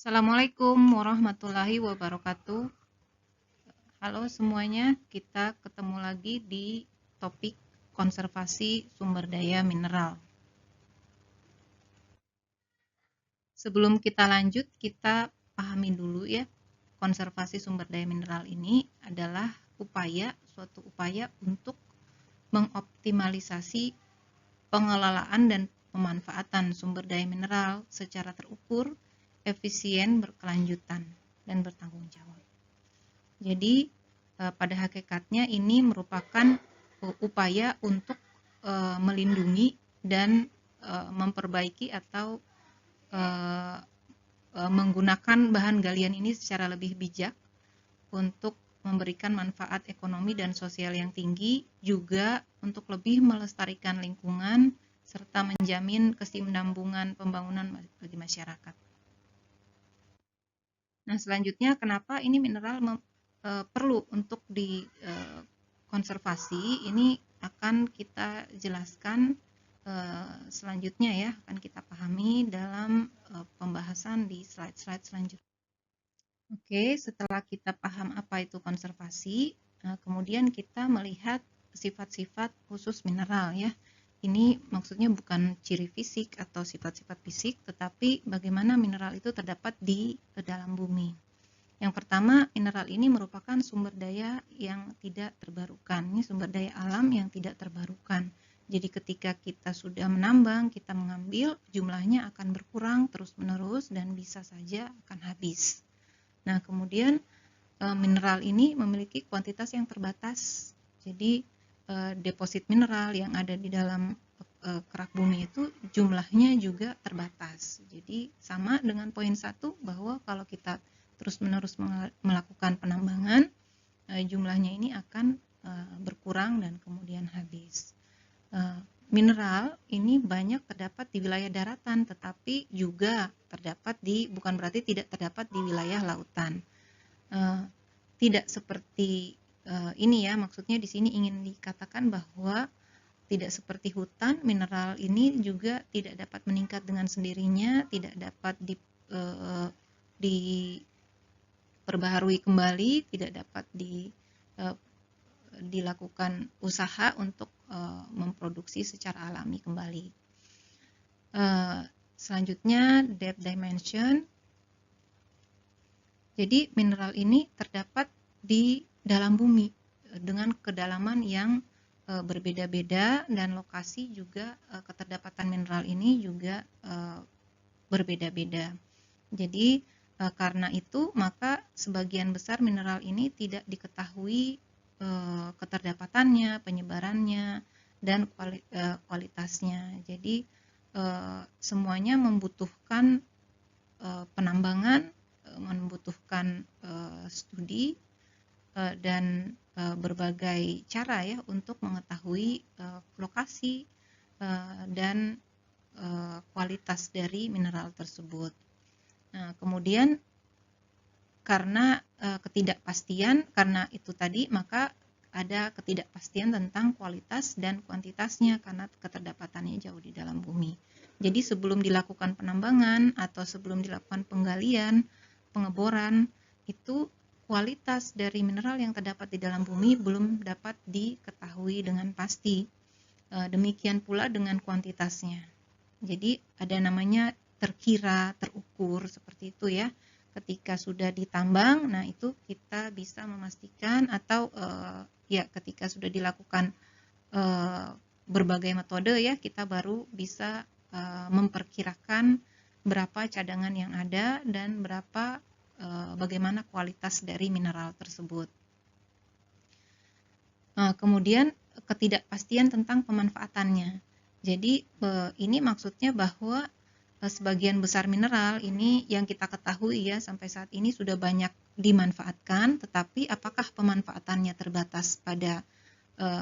Assalamualaikum warahmatullahi wabarakatuh. Halo semuanya, kita ketemu lagi di topik konservasi sumber daya mineral. Sebelum kita lanjut, kita pahami dulu ya, konservasi sumber daya mineral ini adalah suatu upaya untuk mengoptimalisasi pengelolaan dan pemanfaatan sumber daya mineral secara terukur, efisien, berkelanjutan, dan bertanggung jawab. Jadi pada hakikatnya ini merupakan upaya untuk melindungi dan memperbaiki atau menggunakan bahan galian ini secara lebih bijak untuk memberikan manfaat ekonomi dan sosial yang tinggi, juga untuk lebih melestarikan lingkungan serta menjamin kesinambungan pembangunan bagi masyarakat. Nah, selanjutnya kenapa ini mineral perlu untuk dikonservasi? Ini akan kita jelaskan selanjutnya ya, akan kita pahami dalam pembahasan di slide-slide selanjutnya. Oke, setelah kita paham apa itu konservasi, kemudian kita melihat sifat-sifat khusus mineral ya. Ini maksudnya bukan ciri fisik atau sifat-sifat fisik, tetapi bagaimana mineral itu terdapat di dalam bumi. Yang pertama, mineral ini merupakan sumber daya yang tidak terbarukan. Ini sumber daya alam yang tidak terbarukan. Jadi ketika kita sudah menambang, kita mengambil, jumlahnya akan berkurang terus-menerus dan bisa saja akan habis. Nah, kemudian mineral ini memiliki kuantitas yang terbatas. Jadi deposit mineral yang ada di dalam kerak bumi itu jumlahnya juga terbatas. Jadi sama dengan poin 1 bahwa kalau kita terus-menerus melakukan penambangan, jumlahnya ini akan berkurang dan kemudian habis. Mineral ini banyak terdapat di wilayah daratan, tetapi juga terdapat bukan berarti tidak terdapat di wilayah lautan. Tidak seperti ini ya, maksudnya di sini ingin dikatakan bahwa tidak seperti hutan, mineral ini juga tidak dapat meningkat dengan sendirinya, tidak dapat diperbaharui kembali, tidak dapat dilakukan usaha untuk memproduksi secara alami kembali. Selanjutnya depth dimension. Jadi mineral ini terdapat di dalam bumi dengan kedalaman yang berbeda-beda dan lokasi juga keterdapatan mineral ini juga berbeda-beda. Jadi karena itu maka sebagian besar mineral ini tidak diketahui keterdapatannya, penyebarannya, dan kualitasnya. Jadi semuanya membutuhkan penambangan, membutuhkan studi dan berbagai cara ya untuk mengetahui lokasi dan kualitas dari mineral tersebut. Nah, kemudian karena ketidakpastian, karena itu tadi maka ada ketidakpastian tentang kualitas dan kuantitasnya karena keterdapatannya jauh di dalam bumi. Jadi sebelum dilakukan penambangan atau sebelum dilakukan penggalian, pengeboran, itu kualitas dari mineral yang terdapat di dalam bumi belum dapat diketahui dengan pasti. Demikian pula dengan kuantitasnya. Jadi ada namanya terkira, terukur, seperti itu ya. Ketika sudah ditambang, nah itu kita bisa memastikan atau ya ketika sudah dilakukan berbagai metode ya, kita baru bisa memperkirakan berapa cadangan yang ada dan bagaimana kualitas dari mineral tersebut. Kemudian ketidakpastian tentang pemanfaatannya. Jadi ini maksudnya bahwa sebagian besar mineral ini yang kita ketahui ya sampai saat ini sudah banyak dimanfaatkan, tetapi apakah pemanfaatannya terbatas pada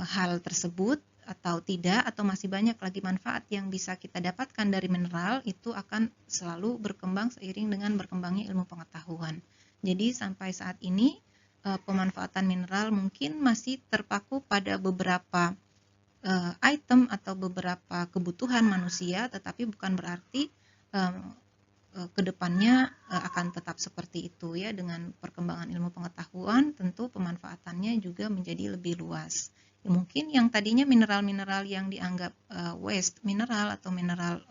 hal tersebut atau tidak, atau masih banyak lagi manfaat yang bisa kita dapatkan dari mineral, itu akan selalu berkembang seiring dengan berkembangnya ilmu pengetahuan. Jadi sampai saat ini pemanfaatan mineral mungkin masih terpaku pada beberapa item atau beberapa kebutuhan manusia, tetapi bukan berarti kedepannya akan tetap seperti itu ya. Dengan perkembangan ilmu pengetahuan tentu pemanfaatannya juga menjadi lebih luas. Ya, mungkin yang tadinya mineral-mineral yang dianggap waste mineral atau mineral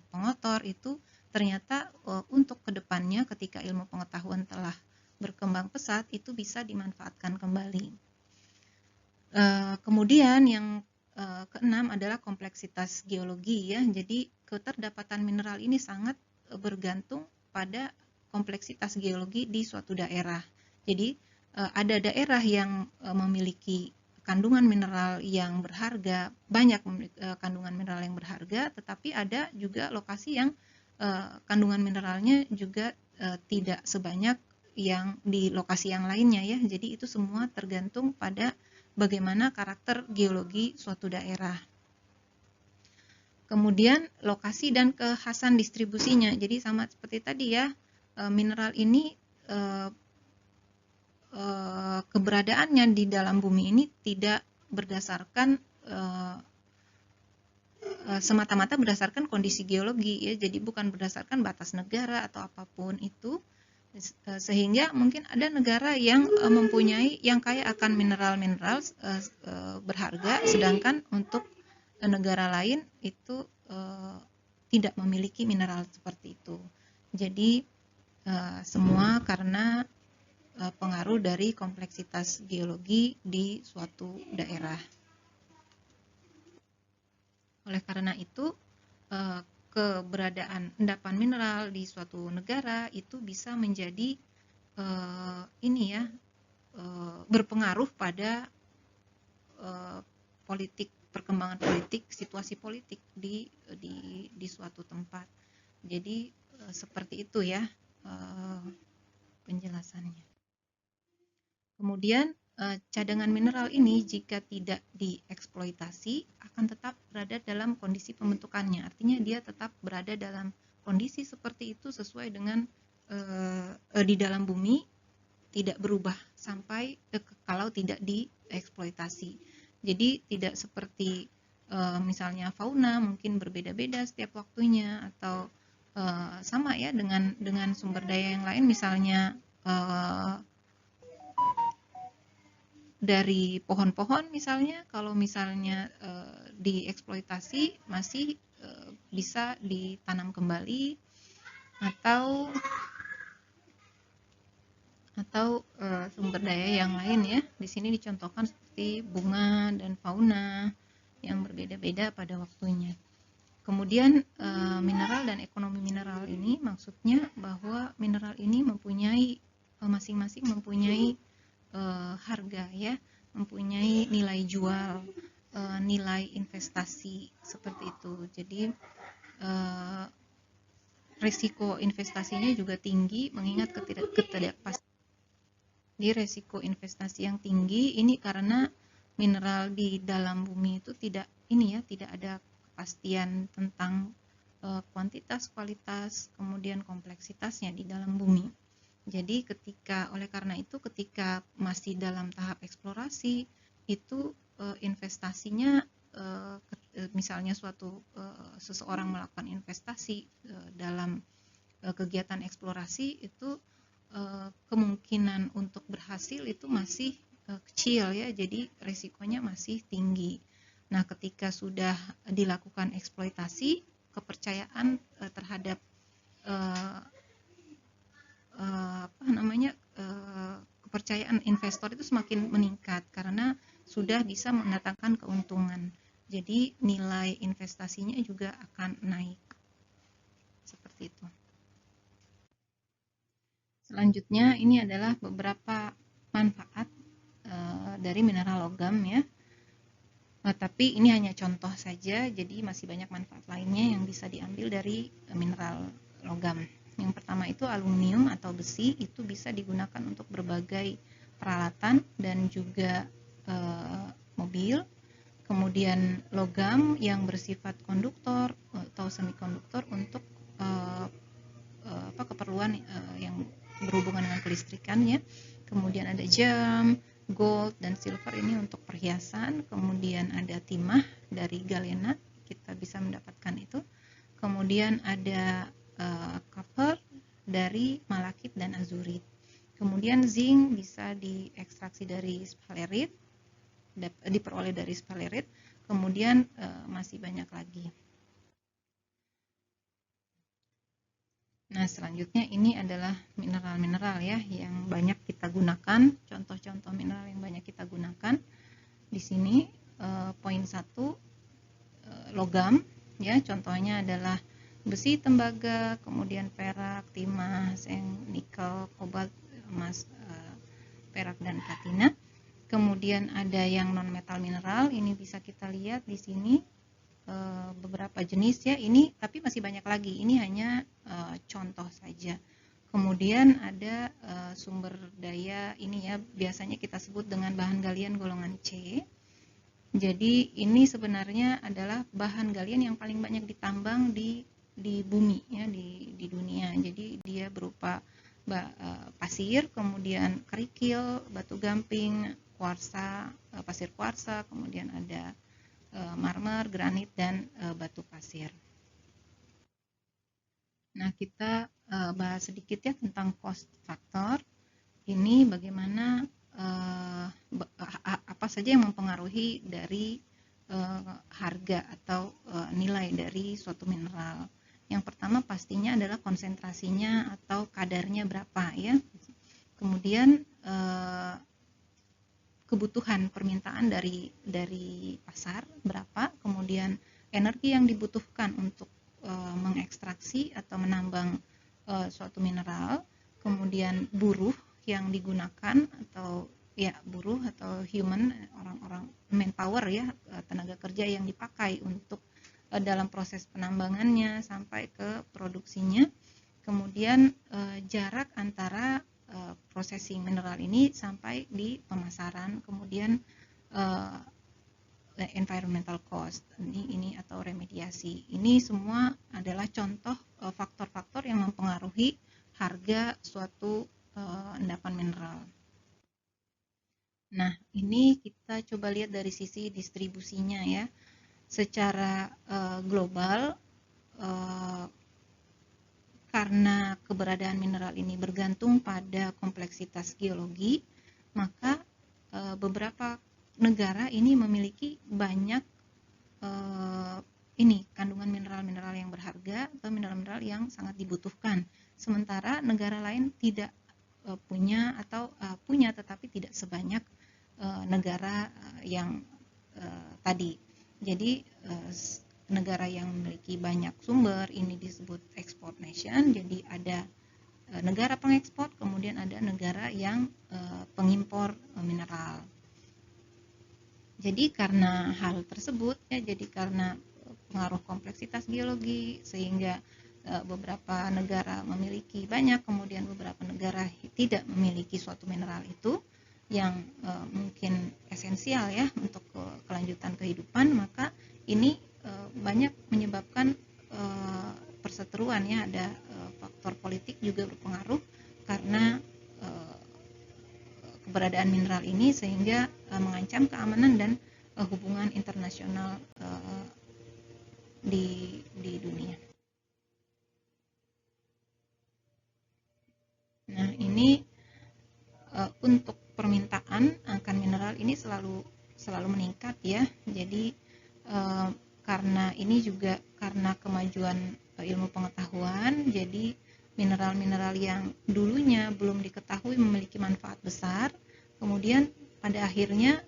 pengotor itu ternyata untuk kedepannya ketika ilmu pengetahuan telah berkembang pesat itu bisa dimanfaatkan kembali. Kemudian yang keenam adalah kompleksitas geologi ya. Jadi keterdapatan mineral ini sangat bergantung pada kompleksitas geologi di suatu daerah. Jadi ada daerah yang memiliki kandungan mineral yang berharga, banyak kandungan mineral yang berharga, tetapi ada juga lokasi yang kandungan mineralnya juga tidak sebanyak yang di lokasi yang lainnya ya. Jadi itu semua tergantung pada bagaimana karakter geologi suatu daerah. Kemudian lokasi dan kekhasan distribusinya. Jadi sama seperti tadi ya, mineral ini keberadaannya di dalam bumi ini tidak berdasarkan semata-mata berdasarkan kondisi geologi ya. Jadi bukan berdasarkan batas negara atau apapun itu. Sehingga mungkin ada negara yang mempunyai yang kaya akan mineral-mineral berharga, sedangkan untuk negara lain itu tidak memiliki mineral seperti itu. Jadi semua karena pengaruh dari kompleksitas geologi di suatu daerah. Oleh karena itu keberadaan endapan mineral di suatu negara itu bisa menjadi berpengaruh pada perkembangan politik, situasi politik di suatu tempat. Jadi seperti itu ya penjelasannya. Kemudian cadangan mineral ini jika tidak dieksploitasi akan tetap berada dalam kondisi pembentukannya. Artinya dia tetap berada dalam kondisi seperti itu sesuai dengan di dalam bumi, tidak berubah sampai kalau tidak dieksploitasi. Jadi tidak seperti misalnya fauna mungkin berbeda-beda setiap waktunya, atau sama ya dengan sumber daya yang lain, misalnya dari pohon-pohon misalnya, kalau misalnya dieksploitasi masih bisa ditanam kembali, atau sumber daya yang lain ya. Di sini dicontohkan seperti bunga dan fauna yang berbeda-beda pada waktunya. Kemudian mineral dan ekonomi mineral ini maksudnya bahwa mineral ini mempunyai masing-masing mempunyai harga ya, mempunyai nilai jual, nilai investasi seperti itu. Jadi risiko investasinya juga tinggi mengingat ketidakpastian. Di risiko investasi yang tinggi ini karena mineral di dalam bumi itu tidak ada kepastian tentang kuantitas, kualitas, kemudian kompleksitasnya di dalam bumi. Jadi oleh karena itu ketika masih dalam tahap eksplorasi itu investasinya misalnya seseorang melakukan investasi dalam kegiatan eksplorasi itu kemungkinan untuk berhasil itu masih kecil ya, jadi risikonya masih tinggi. Nah, ketika sudah dilakukan eksploitasi, kepercayaan terhadap kepercayaan investor itu semakin meningkat karena sudah bisa mendatangkan keuntungan. Jadi nilai investasinya juga akan naik. Seperti itu. Selanjutnya ini adalah beberapa manfaat dari mineral logam ya. Tapi ini hanya contoh saja, jadi masih banyak manfaat lainnya yang bisa diambil dari mineral logam. Yang pertama itu aluminium atau besi, itu bisa digunakan untuk berbagai peralatan dan juga mobil. Kemudian logam yang bersifat konduktor atau semikonduktor untuk keperluan yang berhubungan dengan kelistrikan ya. Kemudian ada jam, gold dan silver ini untuk perhiasan. Kemudian ada timah dari galena, kita bisa mendapatkan itu. Kemudian ada copper dari malakit dan azurit. Kemudian zinc bisa diekstraksi dari sphalerite, diperoleh dari sphalerite. Kemudian masih banyak lagi. Nah, selanjutnya ini adalah mineral-mineral ya yang banyak kita gunakan, contoh-contoh mineral yang banyak kita gunakan. Di sini poin 1 logam ya, contohnya adalah besi, tembaga, kemudian perak, timah, seng, nikel, kobalt, emas, perak dan platina. Kemudian ada yang non metal mineral, ini bisa kita lihat di sini beberapa jenis ya, ini tapi masih banyak lagi, ini hanya contoh saja. Kemudian ada sumber daya ini ya, biasanya kita sebut dengan bahan galian golongan C. Jadi ini sebenarnya adalah bahan galian yang paling banyak ditambang di bumi ya, di dunia. Jadi dia berupa pasir, kemudian kerikil, batu gamping, kuarsa, pasir kuarsa, kemudian ada marmer, granit, dan batu pasir. Nah, kita bahas sedikit ya tentang cost factor. Ini bagaimana apa saja yang mempengaruhi dari harga atau nilai dari suatu mineral. Yang pertama pastinya adalah konsentrasinya atau kadarnya berapa ya. Kemudian kebutuhan permintaan dari pasar berapa, kemudian energi yang dibutuhkan untuk mengekstraksi atau menambang suatu mineral, kemudian buruh yang digunakan atau ya buruh atau human, orang-orang manpower ya, tenaga kerja yang dipakai untuk dalam proses penambangannya sampai ke produksinya. Kemudian jarak antara processing mineral ini sampai di pemasaran, kemudian environmental cost ini atau remediasi. Ini semua adalah contoh faktor-faktor yang mempengaruhi harga suatu endapan mineral. Nah, ini kita coba lihat dari sisi distribusinya ya. Secara global, karena keberadaan mineral ini bergantung pada kompleksitas geologi, maka beberapa negara ini memiliki banyak kandungan mineral-mineral yang berharga atau mineral-mineral yang sangat dibutuhkan. Sementara negara lain tidak punya atau punya tetapi tidak sebanyak negara yang tadi. Jadi negara yang memiliki banyak sumber ini disebut export nation. Jadi ada negara pengekspor, kemudian ada negara yang pengimpor mineral. Jadi karena hal tersebut ya, jadi karena pengaruh kompleksitas geologi sehingga beberapa negara memiliki banyak, kemudian beberapa negara tidak memiliki suatu mineral itu yang mungkin esensial ya untuk kelanjutan kehidupan, maka ini banyak menyebabkan perseteruan ya, ada faktor politik juga berpengaruh karena keberadaan mineral ini sehingga mengancam keamanan dan hubungan internasional di dunia. Nah, ini untuk permintaan akan mineral ini selalu meningkat ya. Jadi karena ini juga karena kemajuan ilmu pengetahuan, jadi mineral-mineral yang dulunya belum diketahui memiliki manfaat besar, kemudian pada akhirnya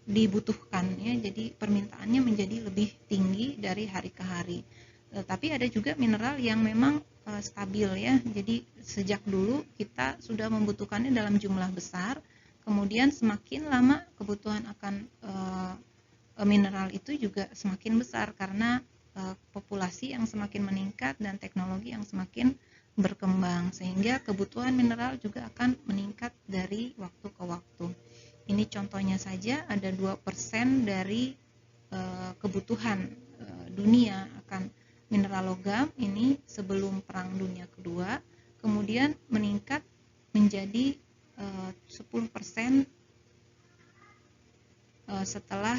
dibutuhkan ya, jadi permintaannya menjadi lebih tinggi dari hari ke hari. Tapi ada juga mineral yang memang stabil ya, jadi sejak dulu kita sudah membutuhkannya dalam jumlah besar, kemudian semakin lama kebutuhan akan mineral itu juga semakin besar karena populasi yang semakin meningkat dan teknologi yang semakin berkembang, sehingga kebutuhan mineral juga akan meningkat dari waktu ke waktu. Ini contohnya saja, ada 2% dari kebutuhan dunia akan mineral logam ini sebelum Perang Dunia Kedua, kemudian meningkat menjadi 10% setelah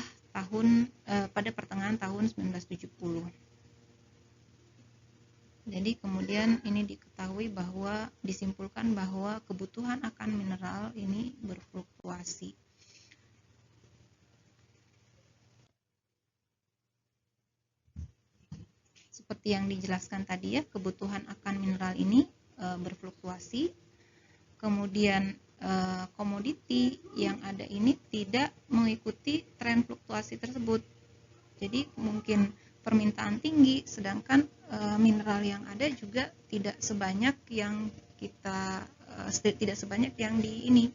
pada pertengahan tahun 1970. Jadi kemudian ini diketahui bahwa disimpulkan bahwa kebutuhan akan mineral ini berfluktuasi. Seperti yang dijelaskan tadi ya, kebutuhan akan mineral ini berfluktuasi. Kemudian komoditi yang ada ini tidak mengikuti tren fluktuasi tersebut. Jadi mungkin permintaan tinggi, sedangkan mineral yang ada juga tidak sebanyak yang kita tidak sebanyak yang di ini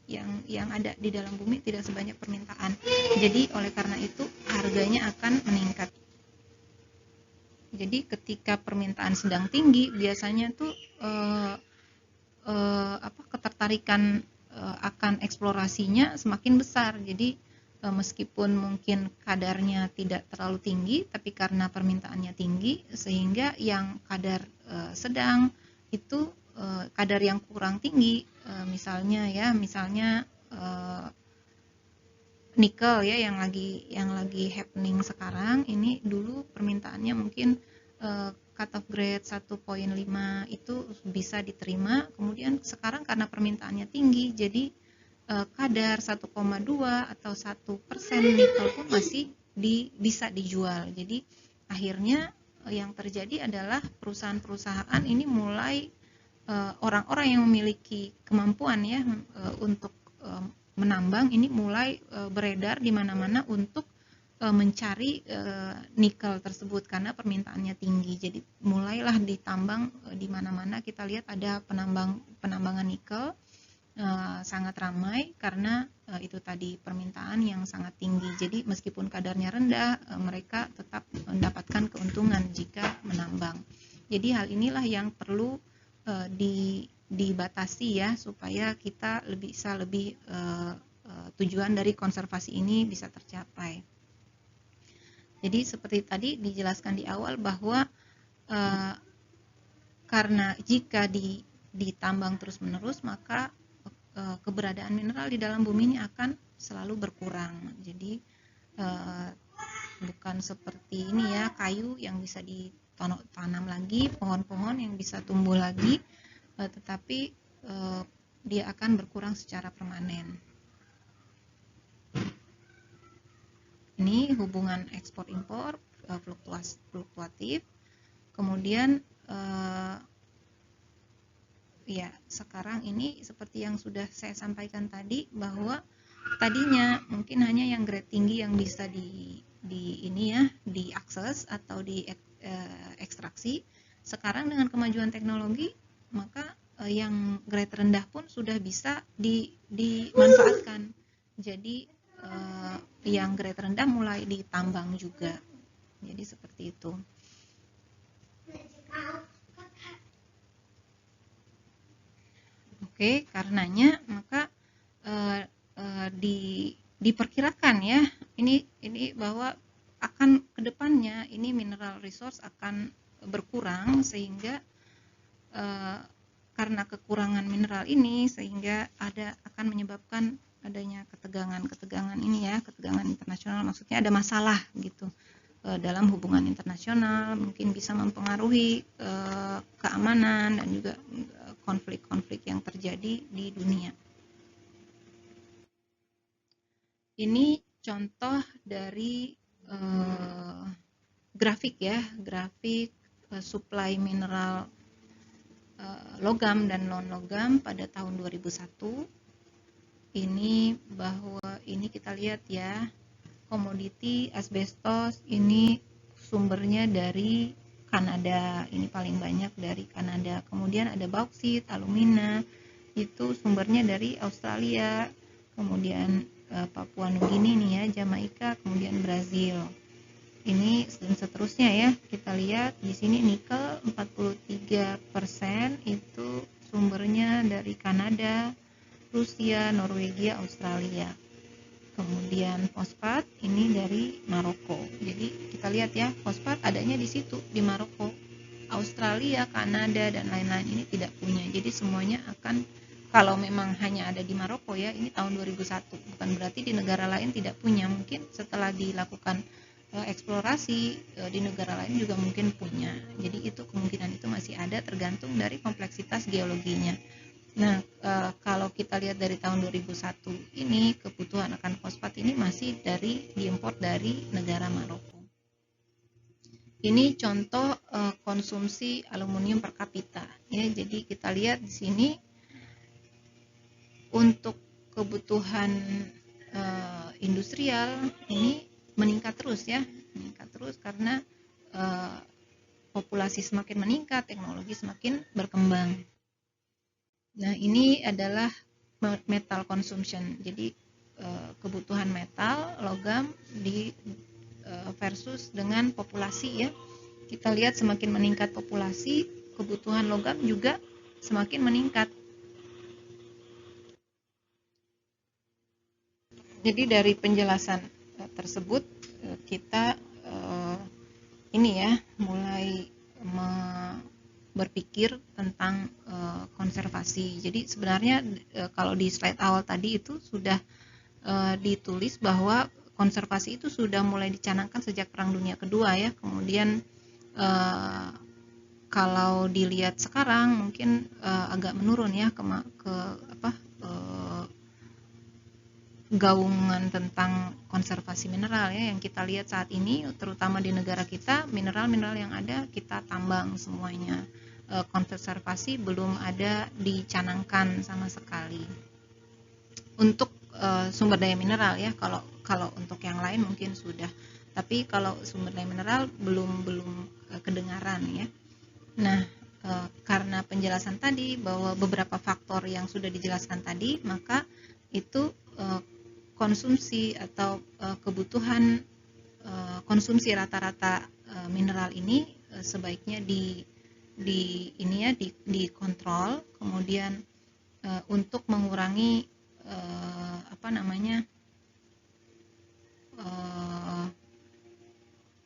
yang ada di dalam bumi, tidak sebanyak permintaan. Jadi oleh karena itu harganya akan meningkat. Jadi ketika permintaan sedang tinggi, biasanya tuh ketertarikan akan eksplorasinya semakin besar. Jadi meskipun mungkin kadarnya tidak terlalu tinggi, tapi karena permintaannya tinggi, sehingga yang kadar sedang itu kadar yang kurang tinggi, misalnya nikel ya yang lagi happening sekarang ini. Dulu permintaannya mungkin cut off grade 1,5 itu bisa diterima, kemudian sekarang karena permintaannya tinggi, jadi kadar 1,2 atau 1% nikel pun masih bisa dijual. Jadi akhirnya yang terjadi adalah perusahaan-perusahaan ini mulai orang-orang yang memiliki kemampuan ya untuk menambang ini mulai beredar di mana-mana untuk mencari nikel tersebut karena permintaannya tinggi. Jadi mulailah ditambang di mana-mana. Kita lihat ada penambangan nikel sangat ramai karena itu tadi permintaan yang sangat tinggi. Jadi meskipun kadarnya rendah, mereka tetap mendapatkan keuntungan jika menambang. Jadi hal inilah yang perlu dibatasi ya, supaya kita bisa lebih tujuan dari konservasi ini bisa tercapai. Jadi seperti tadi dijelaskan di awal bahwa karena jika ditambang terus-menerus, maka keberadaan mineral di dalam bumi ini akan selalu berkurang. Jadi bukan seperti ini ya, kayu yang bisa ditanam lagi, pohon-pohon yang bisa tumbuh lagi, tetapi dia akan berkurang secara permanen. Ini hubungan ekspor impor fluktuatif. Kemudian ya sekarang ini seperti yang sudah saya sampaikan tadi, bahwa tadinya mungkin hanya yang grade tinggi yang bisa diakses atau diekstraksi. Sekarang dengan kemajuan teknologi, maka yang grade rendah pun sudah bisa dimanfaatkan. Jadi yang grade rendah mulai ditambang juga. Jadi seperti itu. Oke, karenanya maka diperkirakan ya ini bahwa akan kedepannya ini mineral resource akan berkurang, sehingga karena kekurangan mineral ini sehingga akan menyebabkan adanya ketegangan ini ya, ketegangan internasional, maksudnya ada masalah gitu dalam hubungan internasional, mungkin bisa mempengaruhi keamanan dan juga konflik-konflik yang terjadi di dunia. Ini contoh dari grafik ya, grafik supply mineral logam dan non logam pada tahun 2001. Ini bahwa ini kita lihat ya, komoditi asbestos ini sumbernya dari Kanada, ini paling banyak dari Kanada. Kemudian ada bauksit, alumina, itu sumbernya dari Australia, kemudian Papua Nugini nih ya, Jamaika, kemudian Brazil. Ini dan seterusnya ya. Kita lihat di sini nikel 43% itu sumbernya dari Kanada, Rusia, Norwegia, Australia. Kemudian fosfat ini dari Maroko. Jadi kita lihat ya, fosfat adanya di situ, di Maroko. Australia, Kanada dan lain-lain ini tidak punya. Jadi semuanya akan, kalau memang hanya ada di Maroko ya, ini tahun 2001, bukan berarti di negara lain tidak punya. Mungkin setelah dilakukan eksplorasi di negara lain juga mungkin punya. Jadi itu kemungkinan itu masih ada, tergantung dari kompleksitas geologinya. Nah, kalau kita lihat dari tahun 2001 ini, kebutuhan akan fosfat ini masih diimpor dari negara Maroko. Ini contoh konsumsi aluminium per kapita ya. Jadi kita lihat di sini untuk kebutuhan industrial ini meningkat terus ya, meningkat terus karena populasi semakin meningkat, teknologi semakin berkembang. Nah, ini adalah metal consumption. Jadi kebutuhan metal, logam versus dengan populasi ya. Kita lihat semakin meningkat populasi, kebutuhan logam juga semakin meningkat. Jadi dari penjelasan tersebut kita ini ya mulai berpikir tentang konservasi. Jadi sebenarnya kalau di slide awal tadi itu sudah ditulis bahwa konservasi itu sudah mulai dicanangkan sejak Perang Dunia Kedua ya. Kemudian kalau dilihat sekarang mungkin agak menurun ya gaungan tentang konservasi mineral ya. Yang kita lihat saat ini terutama di negara kita, mineral-mineral yang ada kita tambang semuanya. Konservasi belum ada dicanangkan sama sekali untuk sumber daya mineral ya. Kalau untuk yang lain mungkin sudah, tapi kalau sumber daya mineral belum kedengaran ya. Nah, karena penjelasan tadi bahwa beberapa faktor yang sudah dijelaskan tadi, maka itu konsumsi atau kebutuhan konsumsi rata-rata mineral ini sebaiknya dikontrol, kemudian untuk mengurangi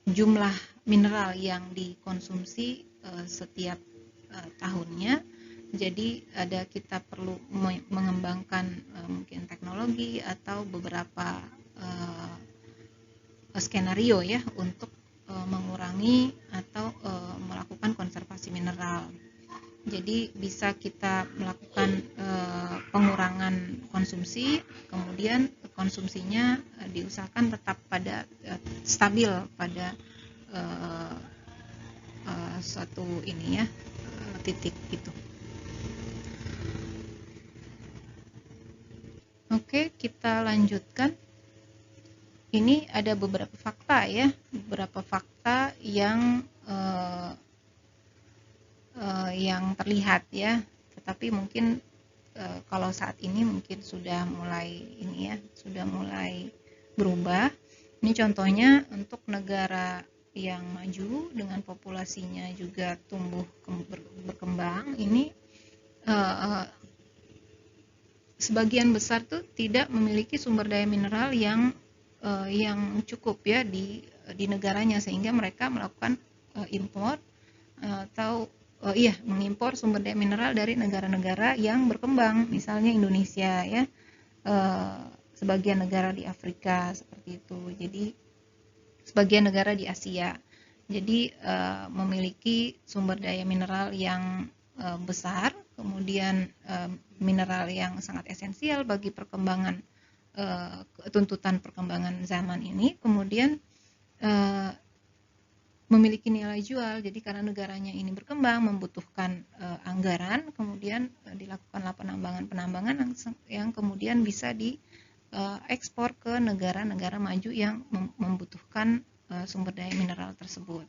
jumlah mineral yang dikonsumsi setiap tahunnya. Jadi kita perlu mengembangkan mungkin teknologi atau beberapa skenario ya untuk mengurangi atau melakukan konservasi mineral. Jadi bisa kita melakukan pengurangan konsumsi, kemudian konsumsinya diusahakan tetap stabil pada suatu titik gitu. Oke, kita lanjutkan. Ini ada beberapa fakta ya, beberapa fakta yang terlihat ya, tetapi mungkin kalau saat ini mungkin sudah mulai berubah. Ini contohnya untuk negara yang maju dengan populasinya juga tumbuh berkembang, ini sebagian besar tuh tidak memiliki sumber daya mineral yang cukup ya di negaranya, sehingga mereka melakukan impor atau mengimpor sumber daya mineral dari negara-negara yang berkembang, misalnya Indonesia ya, sebagian negara di Afrika seperti itu. Jadi sebagian negara di Asia. Jadi memiliki sumber daya mineral yang besar, kemudian mineral yang sangat esensial bagi perkembangan tuntutan perkembangan zaman ini, kemudian memiliki nilai jual. Jadi karena negaranya ini berkembang, membutuhkan anggaran, kemudian dilakukanlah penambangan yang kemudian bisa diekspor ke negara-negara maju yang membutuhkan sumber daya mineral tersebut.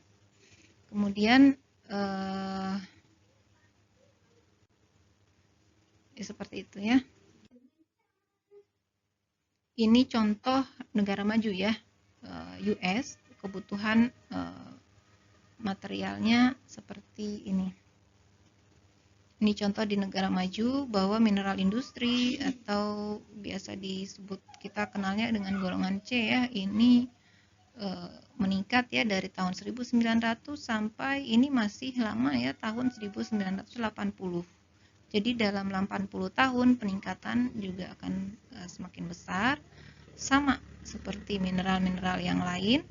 Kemudian seperti itu ya. Ini contoh negara maju ya, US, kebutuhan materialnya seperti ini. Ini contoh di negara maju bahwa mineral industri atau biasa disebut, kita kenalnya dengan golongan C ya, ini meningkat ya dari tahun 1900 sampai ini masih lama ya, tahun 1980. Jadi dalam 80 tahun peningkatan juga akan semakin besar, sama seperti mineral-mineral yang lain.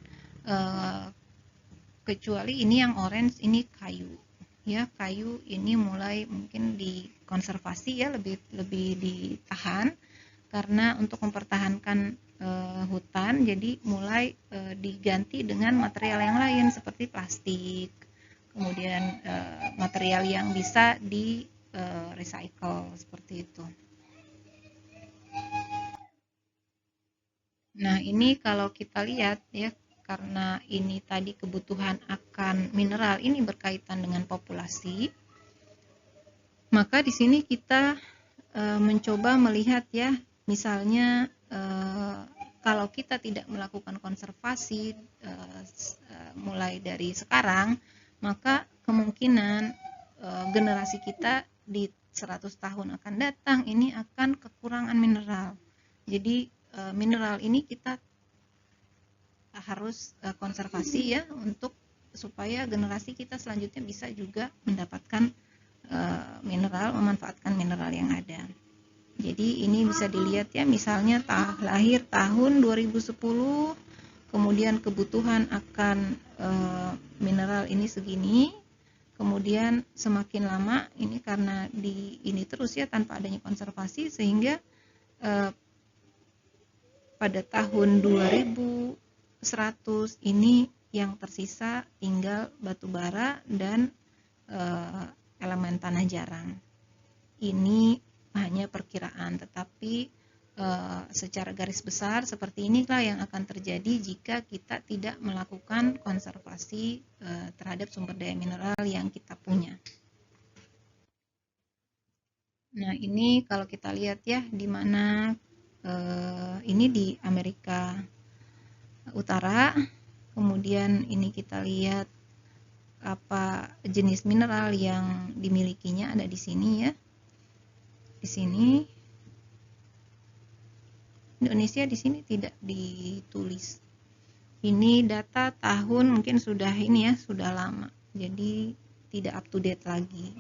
kecuali ini yang orange, ini kayu ya, kayu ini mulai mungkin dikonservasi ya, lebih ditahan karena untuk mempertahankan hutan, jadi mulai diganti dengan material yang lain seperti plastik, kemudian material yang bisa di recycle seperti itu. Nah, ini kalau kita lihat ya, karena ini tadi kebutuhan akan mineral ini berkaitan dengan populasi, maka di sini kita mencoba melihat ya, misalnya kalau kita tidak melakukan konservasi mulai dari sekarang, maka kemungkinan generasi kita di 100 tahun akan datang ini akan kekurangan mineral. Jadi mineral ini kita harus konservasi ya, untuk supaya generasi kita selanjutnya bisa juga mendapatkan mineral, memanfaatkan mineral yang ada. Jadi ini bisa dilihat ya, misalnya lahir tahun 2010, kemudian kebutuhan akan mineral ini segini, kemudian semakin lama ini karena ini terus ya tanpa adanya konservasi, sehingga pada tahun 2100 ini yang tersisa tinggal batu bara dan elemen tanah jarang. Ini hanya perkiraan, tetapi secara garis besar seperti inilah yang akan terjadi jika kita tidak melakukan konservasi terhadap sumber daya mineral yang kita punya. Nah, ini kalau kita lihat ya, di mana ini di Amerika Utara, kemudian ini kita lihat apa jenis mineral yang dimilikinya ada di sini ya. Di sini Indonesia di sini tidak ditulis. Ini data tahun mungkin sudah ini ya, sudah lama. Jadi tidak up to date lagi.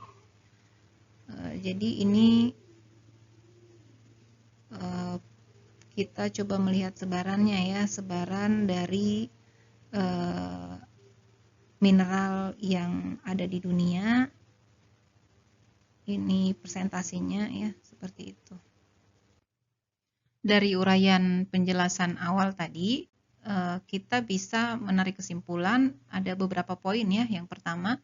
Jadi ini kita coba melihat sebarannya ya, sebaran dari mineral yang ada di dunia. Ini presentasinya ya, seperti itu. Dari uraian penjelasan awal tadi, kita bisa menarik kesimpulan ada beberapa poin ya. Yang pertama,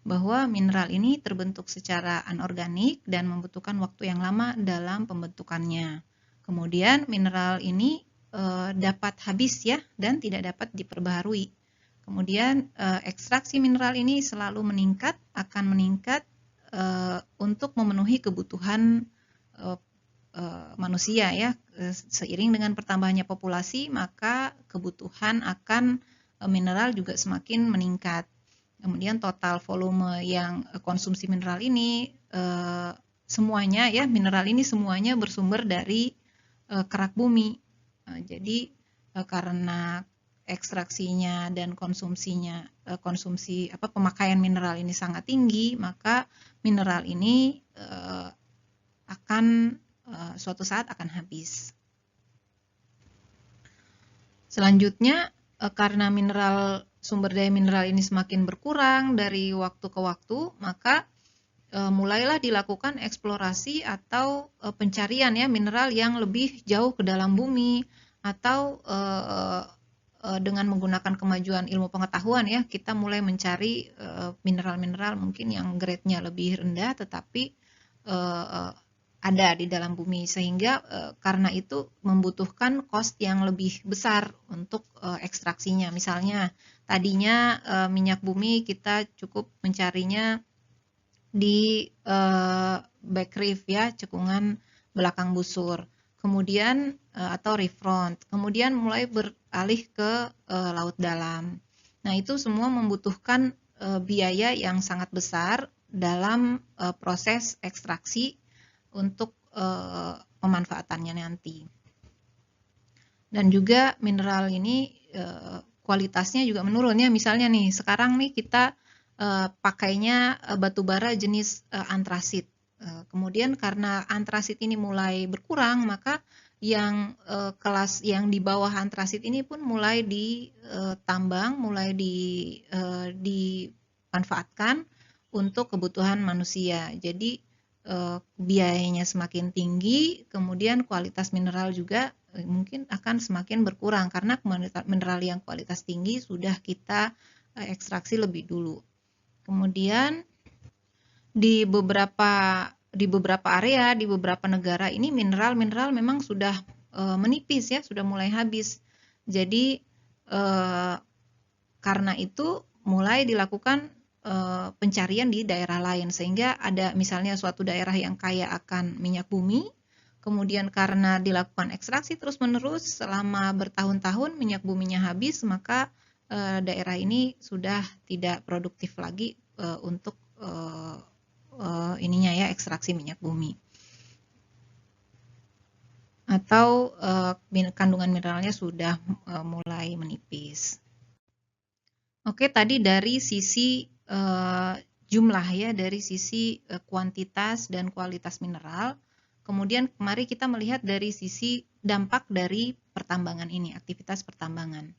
bahwa mineral ini terbentuk secara anorganik dan membutuhkan waktu yang lama dalam pembentukannya. Kemudian mineral ini dapat habis ya, dan tidak dapat diperbaharui. Kemudian ekstraksi mineral ini selalu akan meningkat untuk memenuhi kebutuhan manusia ya. Seiring dengan pertambahannya populasi, maka kebutuhan akan mineral juga semakin meningkat. Kemudian total volume yang konsumsi mineral ini semuanya ya, mineral ini semuanya bersumber dari kerak bumi. Jadi karena ekstraksinya dan pemakaian mineral ini sangat tinggi, maka mineral ini akan suatu saat akan habis. Selanjutnya, karena sumber daya mineral ini semakin berkurang dari waktu ke waktu, maka mulailah dilakukan eksplorasi atau pencarian ya mineral yang lebih jauh ke dalam bumi, atau dengan menggunakan kemajuan ilmu pengetahuan ya, kita mulai mencari mineral-mineral mungkin yang grade-nya lebih rendah tetapi ada di dalam bumi, sehingga karena itu membutuhkan cost yang lebih besar untuk ekstraksinya. Misalnya tadinya minyak bumi kita cukup mencarinya di Back Reef ya, cekungan belakang busur, kemudian atau reef front, kemudian mulai beralih ke laut dalam. Nah, itu semua membutuhkan biaya yang sangat besar dalam proses ekstraksi untuk pemanfaatannya nanti. Dan juga mineral ini kualitasnya juga menurun ya. Misalnya nih, sekarang nih kita pakainya batu bara jenis antrasit. Kemudian karena antrasit ini mulai berkurang, maka kelas yang di bawah antrasit ini pun mulai ditambang, mulai dimanfaatkan untuk kebutuhan manusia. Jadi biayanya semakin tinggi, kemudian kualitas mineral juga mungkin akan semakin berkurang karena mineral yang kualitas tinggi sudah kita ekstraksi lebih dulu. Kemudian di beberapa area, di beberapa negara ini mineral-mineral memang sudah menipis ya, sudah mulai habis. Jadi karena itu mulai dilakukan pencarian di daerah lain, sehingga ada misalnya suatu daerah yang kaya akan minyak bumi, kemudian karena dilakukan ekstraksi terus-menerus selama bertahun-tahun minyak buminya habis, maka daerah ini sudah tidak produktif lagi untuk ininya ya, ekstraksi minyak bumi, atau kandungan mineralnya sudah mulai menipis. Oke, tadi dari sisi jumlah ya, dari sisi kuantitas dan kualitas mineral. Kemudian mari kita melihat dari sisi dampak dari pertambangan ini, aktivitas pertambangan.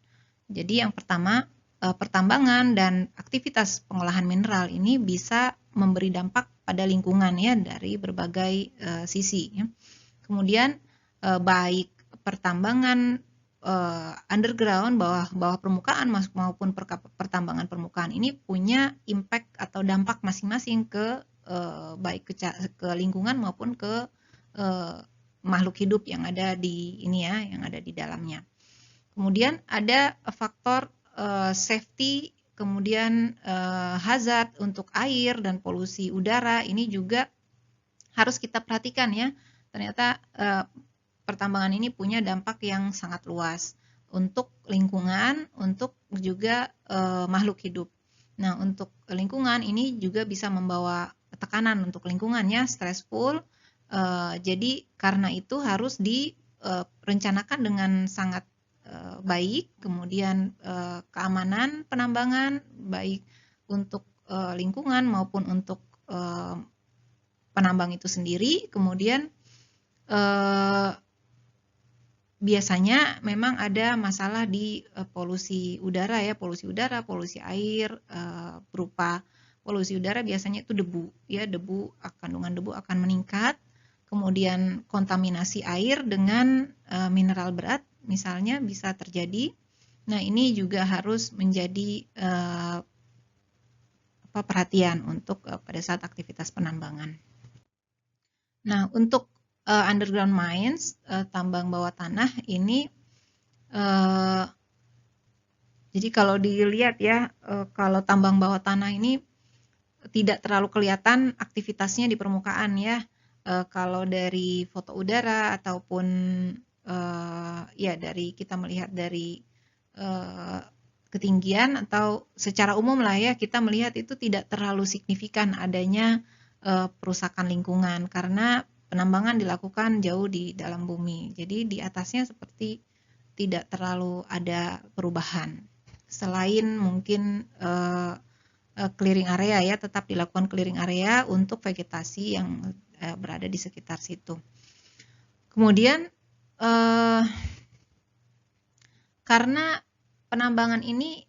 Jadi yang pertama, pertambangan dan aktivitas pengolahan mineral ini bisa memberi dampak pada lingkungan ya, dari berbagai sisi ya. Kemudian baik pertambangan underground, bawah permukaan maupun pertambangan permukaan ini punya impact atau dampak masing-masing ke baik ke lingkungan maupun ke makhluk hidup yang ada di ini ya, yang ada di dalamnya. Kemudian ada faktor safety, kemudian hazard untuk air dan polusi udara, ini juga harus kita perhatikan ya. Ternyata pertambangan ini punya dampak yang sangat luas untuk lingkungan, untuk juga makhluk hidup. Nah, untuk lingkungan ini juga bisa membawa tekanan untuk lingkungannya, stressful. Jadi karena itu harus direncanakan dengan sangat baik, kemudian keamanan penambangan baik untuk lingkungan maupun untuk penambang itu sendiri. Kemudian biasanya memang ada masalah di polusi udara ya, polusi udara, polusi air, berupa polusi udara biasanya itu debu ya, kandungan debu akan meningkat. Kemudian kontaminasi air dengan mineral berat misalnya bisa terjadi. Nah, ini juga harus menjadi perhatian untuk pada saat aktivitas penambangan. Nah, untuk underground mines, tambang bawah tanah ini, jadi kalau dilihat ya, kalau tambang bawah tanah ini tidak terlalu kelihatan aktivitasnya di permukaan ya. Kalau dari foto udara ataupun ya dari kita melihat dari ketinggian atau secara umum lah ya, kita melihat itu tidak terlalu signifikan adanya perusakan lingkungan karena penambangan dilakukan jauh di dalam bumi. Jadi di atasnya seperti tidak terlalu ada perubahan. Selain mungkin clearing area ya, tetap dilakukan clearing area untuk vegetasi yang berada di sekitar situ. Kemudian karena penambangan ini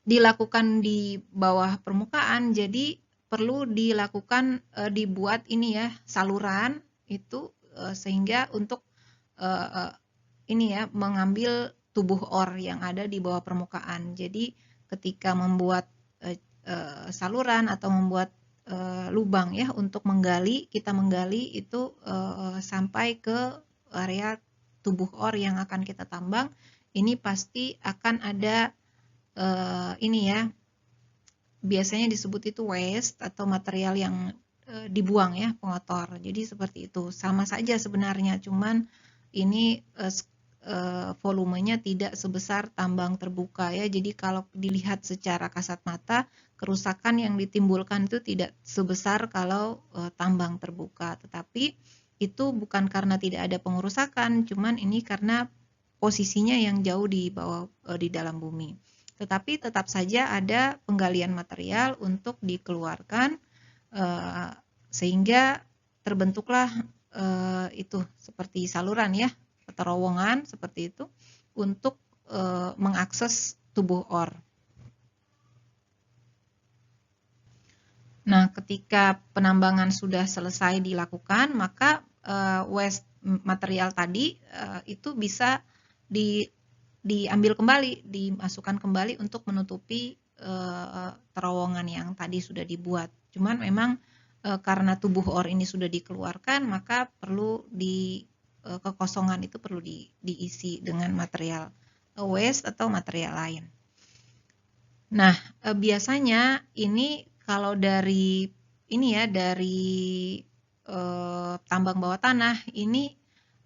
dilakukan di bawah permukaan, jadi perlu dilakukan dibuat ini ya, saluran itu sehingga untuk ini ya, mengambil tubuh ore yang ada di bawah permukaan. Jadi ketika membuat saluran atau membuat lubang ya untuk menggali, kita menggali itu sampai ke area tubuh ore yang akan kita tambang, ini pasti akan ada ini ya, biasanya disebut itu waste atau material yang dibuang ya, pengotor. Jadi seperti itu, sama saja sebenarnya, cuman ini volumenya tidak sebesar tambang terbuka ya. Jadi kalau dilihat secara kasat mata, kerusakan yang ditimbulkan itu tidak sebesar kalau tambang terbuka. Tetapi itu bukan karena tidak ada pengerusakan, cuman ini karena posisinya yang jauh di bawah di dalam bumi. Tetapi tetap saja ada penggalian material untuk dikeluarkan sehingga terbentuklah itu seperti saluran ya, terowongan seperti itu untuk mengakses tubuh ore. Nah, ketika penambangan sudah selesai dilakukan, maka waste material tadi itu bisa diambil kembali, dimasukkan kembali untuk menutupi terowongan yang tadi sudah dibuat. Cuman memang karena tubuh ore ini sudah dikeluarkan, maka perlu kekosongan itu perlu diisi dengan material waste atau material lain. Nah, biasanya ini kalau dari ini ya, dari tambang bawah tanah ini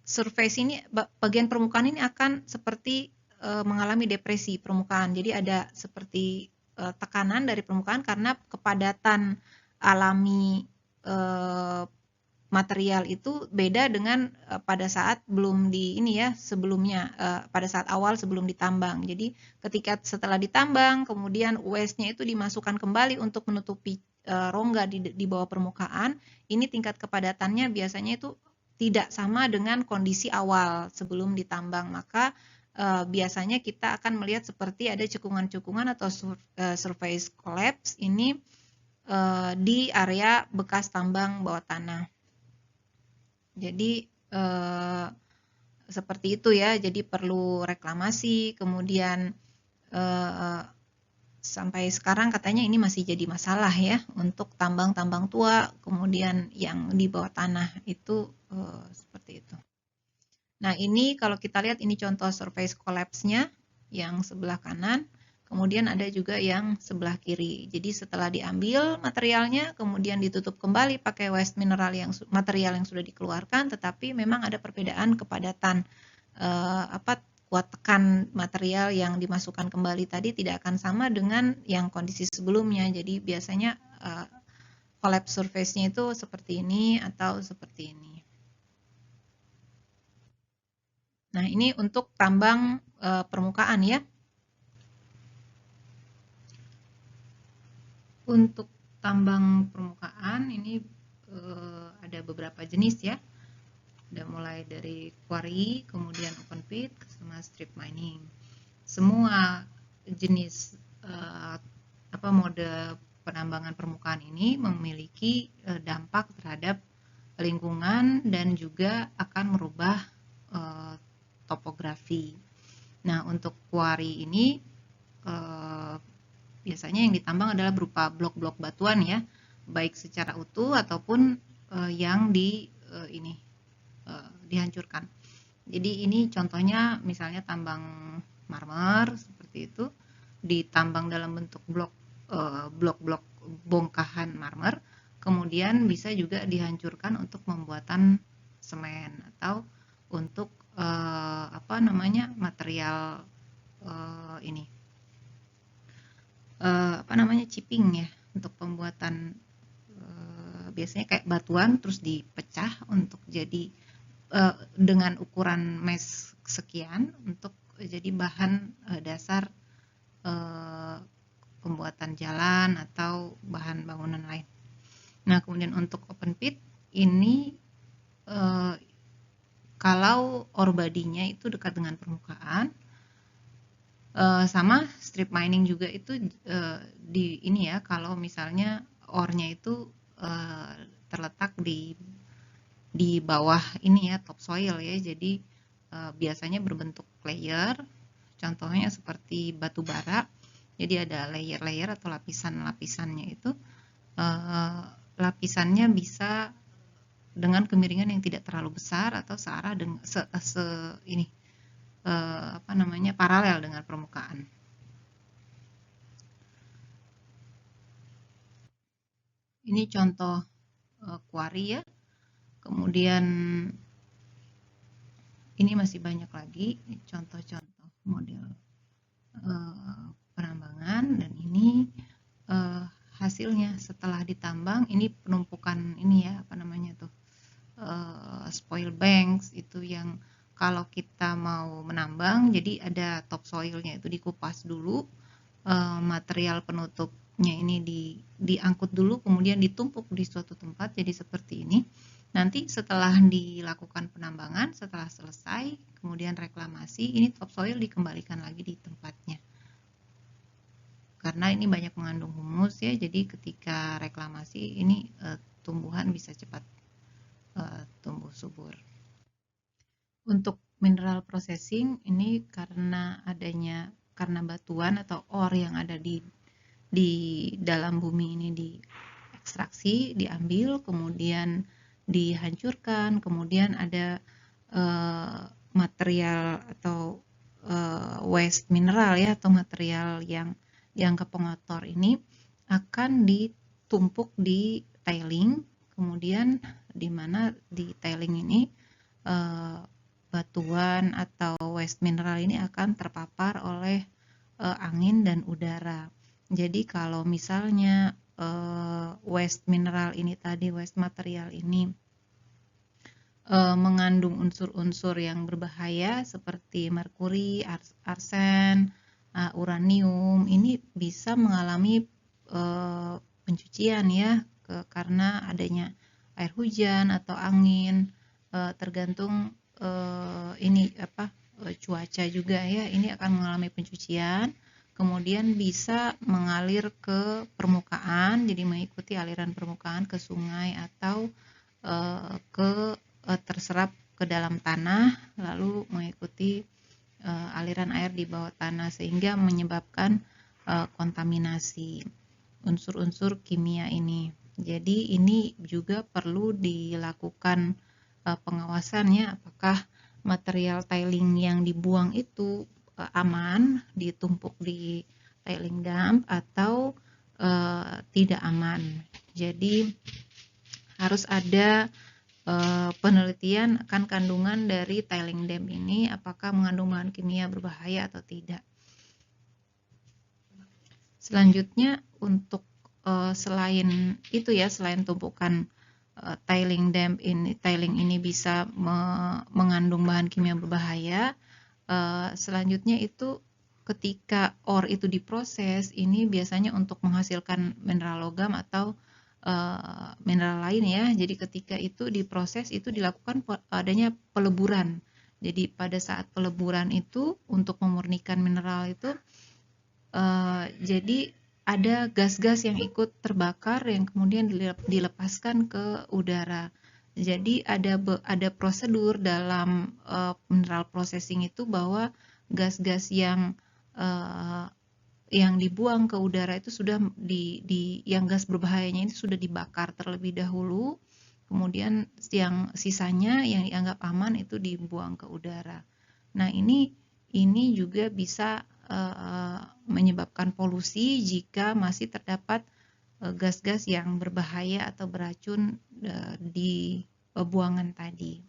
surface ini bagian permukaan ini akan seperti mengalami depresi permukaan. Jadi ada seperti tekanan dari permukaan karena kepadatan alami material itu beda dengan pada saat belum ini ya, sebelumnya pada saat awal sebelum ditambang. Jadi ketika setelah ditambang kemudian waste-nya itu dimasukkan kembali untuk menutupi rongga di bawah permukaan, ini tingkat kepadatannya biasanya itu tidak sama dengan kondisi awal sebelum ditambang. Maka biasanya kita akan melihat seperti ada cekungan-cekungan atau surface collapse ini di area bekas tambang bawah tanah. Jadi seperti itu ya, jadi perlu reklamasi, kemudian sampai sekarang katanya ini masih jadi masalah ya untuk tambang-tambang tua, kemudian yang di bawah tanah itu seperti itu. Nah ini kalau kita lihat ini contoh surface collapse-nya yang sebelah kanan. Kemudian ada juga yang sebelah kiri. Jadi setelah diambil materialnya, kemudian ditutup kembali pakai waste mineral material yang sudah dikeluarkan, tetapi memang ada perbedaan kepadatan kuat tekan material yang dimasukkan kembali tadi tidak akan sama dengan yang kondisi sebelumnya. Jadi biasanya collapse surface-nya itu seperti ini atau seperti ini. Nah ini untuk tambang permukaan ya. Untuk tambang permukaan ini ada beberapa jenis ya. Ada mulai dari quarry, kemudian open pit, sama strip mining. Semua jenis mode penambangan permukaan ini memiliki dampak terhadap lingkungan dan juga akan merubah topografi. Nah, untuk quarry ini biasanya yang ditambang adalah berupa blok-blok batuan ya, baik secara utuh ataupun yang dihancurkan. Jadi ini contohnya misalnya tambang marmer seperti itu, ditambang dalam bentuk blok-blok bongkahan marmer, kemudian bisa juga dihancurkan untuk pembuatan semen atau untuk material chipping ya, untuk pembuatan biasanya kayak batuan terus dipecah untuk jadi dengan ukuran mesh sekian untuk jadi bahan dasar pembuatan jalan atau bahan bangunan lain. Nah, kemudian untuk open pit ini kalau ore body-nya itu dekat dengan permukaan, sama strip mining juga itu kalau misalnya ore-nya itu terletak di bawah ini ya, topsoil ya, jadi biasanya berbentuk layer, contohnya seperti batu bara. Jadi ada layer-layer atau lapisan-lapisannya itu, lapisannya bisa dengan kemiringan yang tidak terlalu besar atau searah dengan paralel dengan permukaan. Ini contoh quarry ya. Kemudian ini masih banyak lagi contoh-contoh model penambangan, dan ini hasilnya setelah ditambang. Ini penumpukan ini ya, spoil banks itu yang kalau kita mau menambang, jadi ada topsoilnya itu dikupas dulu, material penutupnya ini diangkut dulu, kemudian ditumpuk di suatu tempat jadi seperti ini. Nanti setelah dilakukan penambangan, setelah selesai, kemudian reklamasi, ini topsoil dikembalikan lagi di tempatnya. Karena ini banyak mengandung humus ya, jadi ketika reklamasi ini tumbuhan bisa cepat tumbuh subur. Untuk mineral processing ini karena batuan atau ore yang ada di dalam bumi ini diekstraksi, diambil, kemudian dihancurkan, kemudian ada material atau waste mineral ya, atau material yang dianggap pengotor ini akan ditumpuk di tailing, kemudian di mana di tailing ini batuan atau waste mineral ini akan terpapar oleh angin dan udara. Jadi kalau misalnya waste mineral ini tadi, waste material ini mengandung unsur-unsur yang berbahaya seperti merkuri, arsen, uranium, ini bisa mengalami pencucian ya, karena adanya air hujan atau angin, tergantung ini cuaca juga ya, ini akan mengalami pencucian, kemudian bisa mengalir ke permukaan, jadi mengikuti aliran permukaan ke sungai atau terserap ke dalam tanah, lalu mengikuti aliran air di bawah tanah, sehingga menyebabkan kontaminasi unsur-unsur kimia ini. Jadi ini juga perlu dilakukan pengawasannya, apakah material tailing yang dibuang itu aman ditumpuk di tailing dump atau tidak aman. Jadi harus ada penelitian akan kandungan dari tailing dam ini, apakah mengandung bahan kimia berbahaya atau tidak. Selanjutnya untuk selain itu ya, selain tumpukan tailing ini bisa mengandung bahan kimia berbahaya, selanjutnya itu ketika ore itu diproses, ini biasanya untuk menghasilkan mineral logam atau mineral lain ya. Jadi ketika itu diproses, itu dilakukan adanya peleburan. Jadi pada saat peleburan itu untuk memurnikan mineral itu jadi ada gas-gas yang ikut terbakar yang kemudian dilepaskan ke udara. Jadi ada prosedur dalam mineral processing itu bahwa gas-gas yang dibuang ke udara itu sudah yang gas berbahayanya itu sudah dibakar terlebih dahulu, kemudian yang sisanya yang dianggap aman itu dibuang ke udara. Nah, ini juga bisa menyebabkan polusi jika masih terdapat gas-gas yang berbahaya atau beracun di buangan tadi.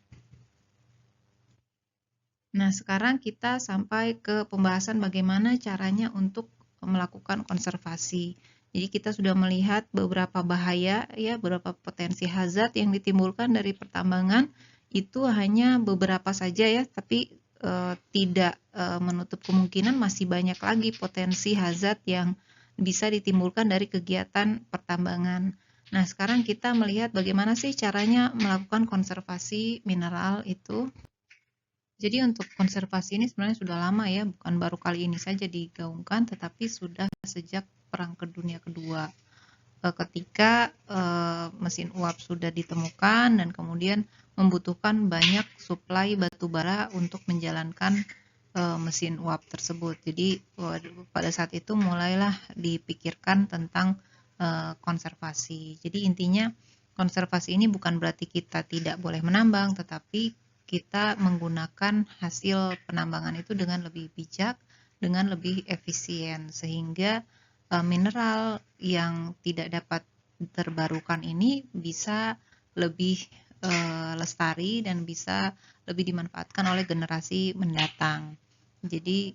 Nah, sekarang kita sampai ke pembahasan bagaimana caranya untuk melakukan konservasi. Jadi kita sudah melihat beberapa bahaya ya, beberapa potensi hazard yang ditimbulkan dari pertambangan, itu hanya beberapa saja ya, tapi tidak menutup kemungkinan masih banyak lagi potensi hazard yang bisa ditimbulkan dari kegiatan pertambangan. Nah, sekarang kita melihat bagaimana sih caranya melakukan konservasi mineral itu. Jadi untuk konservasi ini sebenarnya sudah lama ya, bukan baru kali ini saja digaungkan, tetapi sudah sejak Perang Dunia Kedua. Ketika mesin uap sudah ditemukan dan kemudian membutuhkan banyak suplai batu bara untuk menjalankan mesin uap tersebut. Jadi pada saat itu mulailah dipikirkan tentang konservasi. Jadi intinya konservasi ini bukan berarti kita tidak boleh menambang, tetapi kita menggunakan hasil penambangan itu dengan lebih bijak, dengan lebih efisien, sehingga mineral yang tidak dapat terbarukan ini bisa lebih lestari dan bisa lebih dimanfaatkan oleh generasi mendatang. Jadi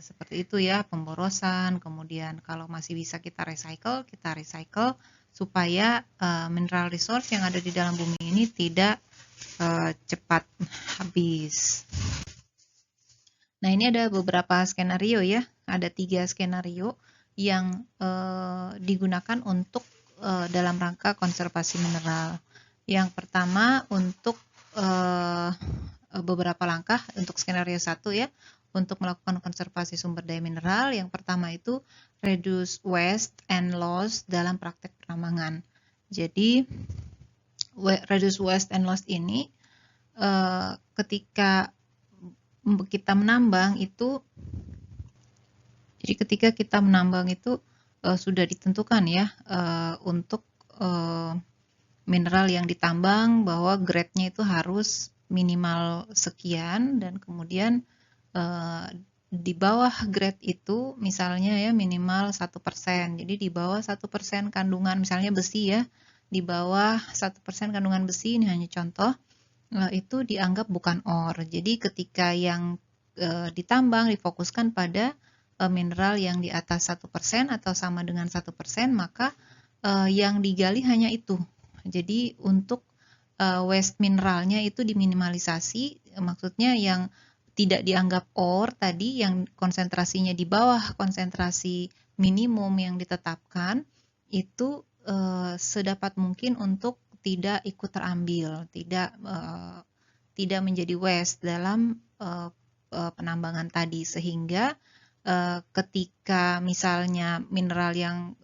seperti itu ya, pemborosan, kemudian kalau masih bisa kita recycle supaya mineral resource yang ada di dalam bumi ini tidak cepat habis. Nah, ini ada beberapa skenario ya, ada 3 skenario yang digunakan untuk dalam rangka konservasi mineral. Yang pertama untuk beberapa langkah untuk skenario 1 ya, untuk melakukan konservasi sumber daya mineral. Yang pertama itu reduce waste and loss dalam praktek penambangan. Jadi reduce waste and loss ini ketika kita menambang itu, jadi ketika kita menambang itu sudah ditentukan ya untuk mineral yang ditambang bahwa grade-nya itu harus minimal sekian, dan kemudian di bawah grade itu misalnya ya minimal 1%. Jadi di bawah 1% kandungan misalnya besi ya, di bawah 1% kandungan besi, ini hanya contoh, itu dianggap bukan ore. Jadi ketika yang ditambang difokuskan pada mineral yang di atas 1% atau sama dengan 1%, maka yang digali hanya itu. Jadi untuk waste mineralnya itu diminimalisasi, maksudnya yang tidak dianggap ore tadi, yang konsentrasinya di bawah konsentrasi minimum yang ditetapkan, itu sedapat mungkin untuk tidak ikut terambil, tidak menjadi waste dalam penambangan tadi, sehingga ketika misalnya mineral yang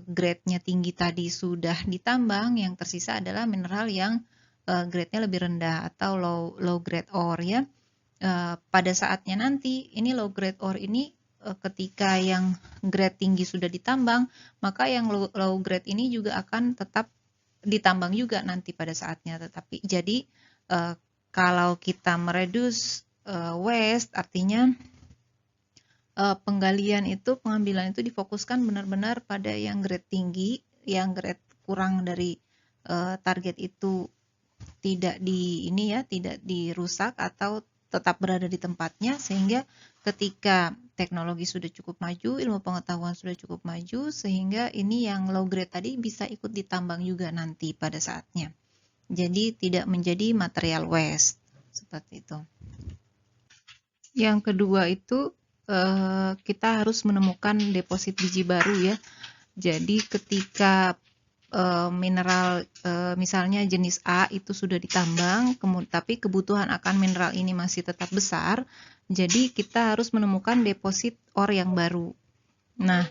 grade-nya tinggi tadi sudah ditambang, yang tersisa adalah mineral yang grade-nya lebih rendah atau low grade ore ya. Pada saatnya nanti ini low grade ore ini ketika yang grade tinggi sudah ditambang, maka yang low grade ini juga akan tetap ditambang juga nanti pada saatnya. Tetapi jadi kalau kita mereduce waste, artinya pengambilan itu difokuskan benar-benar pada yang grade tinggi, yang grade kurang dari target itu tidak dirusak atau tetap berada di tempatnya, sehingga ketika teknologi sudah cukup maju, ilmu pengetahuan sudah cukup maju, sehingga ini yang low grade tadi bisa ikut ditambang juga nanti pada saatnya. Jadi tidak menjadi material waste seperti itu. Yang kedua itu kita harus menemukan deposit biji baru ya. Jadi ketika mineral misalnya jenis A itu sudah ditambang, tapi kebutuhan akan mineral ini masih tetap besar, jadi kita harus menemukan deposit ore yang baru. Nah,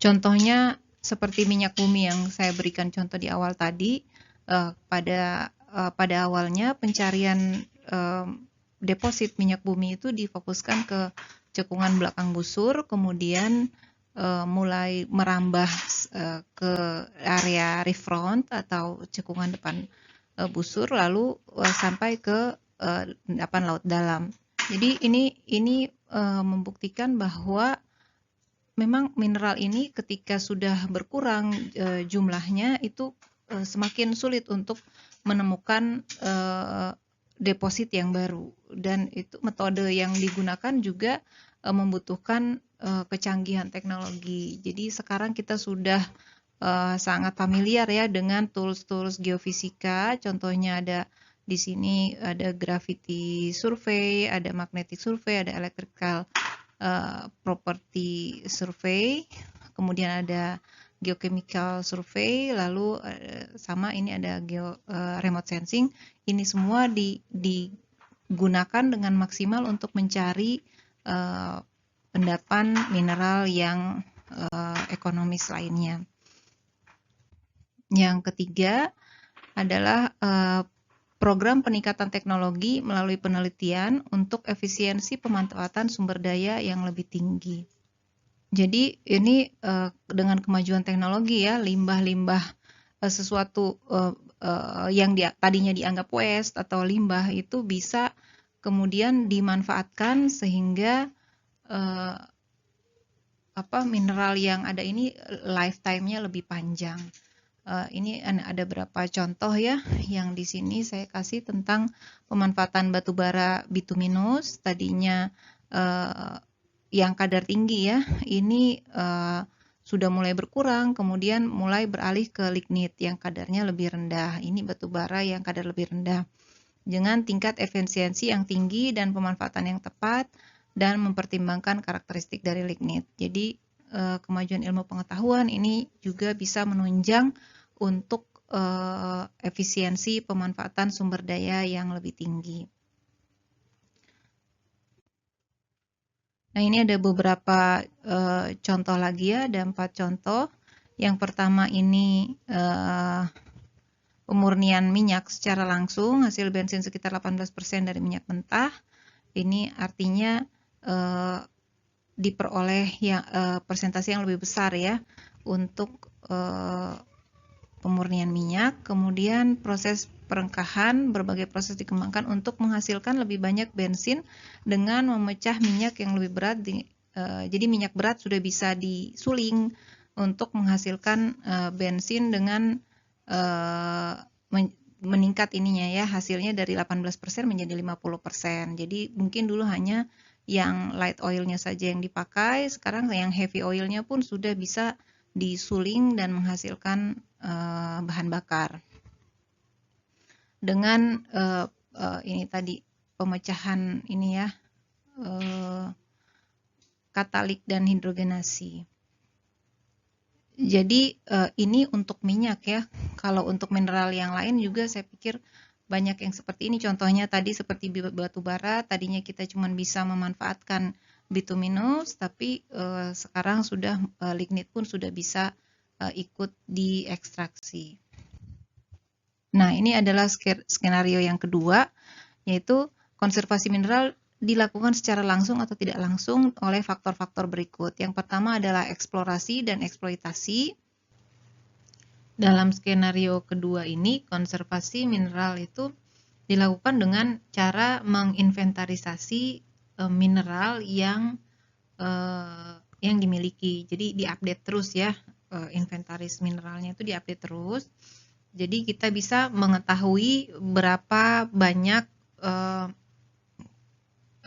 contohnya seperti minyak bumi yang saya berikan contoh di awal tadi, pada awalnya pencarian deposit minyak bumi itu difokuskan ke cekungan belakang busur, kemudian mulai merambah ke area reef front atau cekungan depan busur, lalu sampai ke endapan laut dalam. Jadi ini membuktikan bahwa memang mineral ini ketika sudah berkurang jumlahnya itu semakin sulit untuk menemukan deposit yang baru, dan itu metode yang digunakan juga membutuhkan kecanggihan teknologi. Jadi sekarang kita sudah sangat familiar ya dengan tools-tools geofisika. Contohnya ada di sini ada gravity survey, ada magnetic survey, ada electrical property survey, kemudian ada geochemical survey, lalu sama ini ada remote sensing. Ini semua digunakan dengan maksimal untuk mencari endapan mineral yang ekonomis lainnya. Yang ketiga adalah program peningkatan teknologi melalui penelitian untuk efisiensi pemanfaatan sumber daya yang lebih tinggi. Jadi ini dengan kemajuan teknologi ya, limbah-limbah sesuatu yang tadinya dianggap waste atau limbah itu bisa kemudian dimanfaatkan sehingga mineral yang ada ini lifetime-nya lebih panjang. Ini ada beberapa contoh ya, yang di sini saya kasih tentang pemanfaatan batu bara bituminus, tadinya yang kadar tinggi ya, ini sudah mulai berkurang, kemudian mulai beralih ke lignit yang kadarnya lebih rendah. Ini batu bara yang kadar lebih rendah, dengan tingkat efisiensi yang tinggi dan pemanfaatan yang tepat, dan mempertimbangkan karakteristik dari lignit. Jadi kemajuan ilmu pengetahuan ini juga bisa menunjang untuk efisiensi pemanfaatan sumber daya yang lebih tinggi. Nah, ini ada beberapa contoh lagi ya, ada 4 contoh. Yang pertama ini pemurnian minyak secara langsung, hasil bensin sekitar 18% dari minyak mentah. Ini artinya diperoleh yang persentase yang lebih besar ya untuk pemurnian minyak. Kemudian proses perengkahan, berbagai proses dikembangkan untuk menghasilkan lebih banyak bensin dengan memecah minyak yang lebih berat. Jadi minyak berat sudah bisa disuling untuk menghasilkan bensin dengan meningkat ininya ya, hasilnya dari 18% menjadi 50%. Jadi mungkin dulu hanya yang light oilnya saja yang dipakai, sekarang yang heavy oilnya pun sudah bisa disuling dan menghasilkan bahan bakar. Dengan ini tadi pemecahan ini ya, katalik dan hidrogenasi. Jadi ini untuk minyak ya. Kalau untuk mineral yang lain juga saya pikir banyak yang seperti ini. Contohnya tadi seperti batu bara, tadinya kita cuma bisa memanfaatkan bituminous, tapi sekarang sudah lignit pun sudah bisa ikut diekstraksi. Nah, ini adalah skenario yang kedua, yaitu konservasi mineral dilakukan secara langsung atau tidak langsung oleh faktor-faktor berikut. Yang pertama adalah eksplorasi dan eksploitasi. Dalam skenario kedua ini, konservasi mineral itu dilakukan dengan cara menginventarisasi mineral yang dimiliki. Jadi diupdate terus ya, inventaris mineralnya itu diupdate terus. Jadi kita bisa mengetahui berapa banyak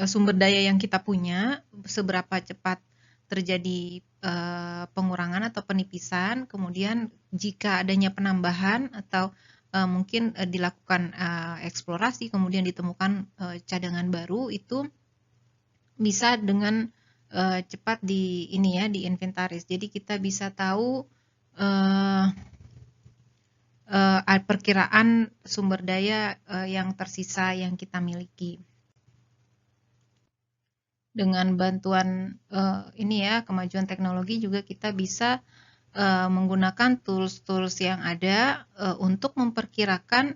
sumber daya yang kita punya, seberapa cepat terjadi pengurangan atau penipisan, kemudian jika adanya penambahan atau mungkin dilakukan eksplorasi, kemudian ditemukan cadangan baru, itu bisa dengan cepat diinventaris. Jadi kita bisa tahu perkiraan sumber daya yang tersisa yang kita miliki. Dengan bantuan kemajuan teknologi juga kita bisa menggunakan tools-tools yang ada untuk memperkirakan,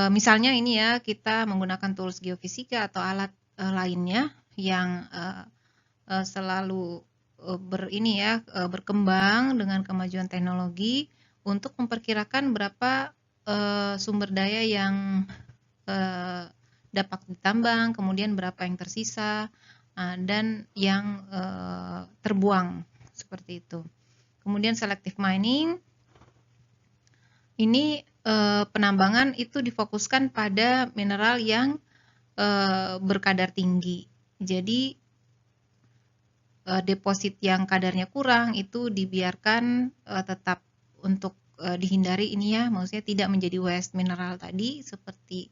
misalnya ini ya, kita menggunakan tools geofisika atau alat lainnya yang selalu berkembang dengan kemajuan teknologi untuk memperkirakan berapa sumber daya yang dapat ditambang, kemudian berapa yang tersisa dan yang terbuang, seperti itu. Kemudian selective mining, ini penambangan itu difokuskan pada mineral yang berkadar tinggi. Jadi deposit yang kadarnya kurang itu dibiarkan tetap untuk dihindari ini ya, maksudnya tidak menjadi waste mineral tadi, seperti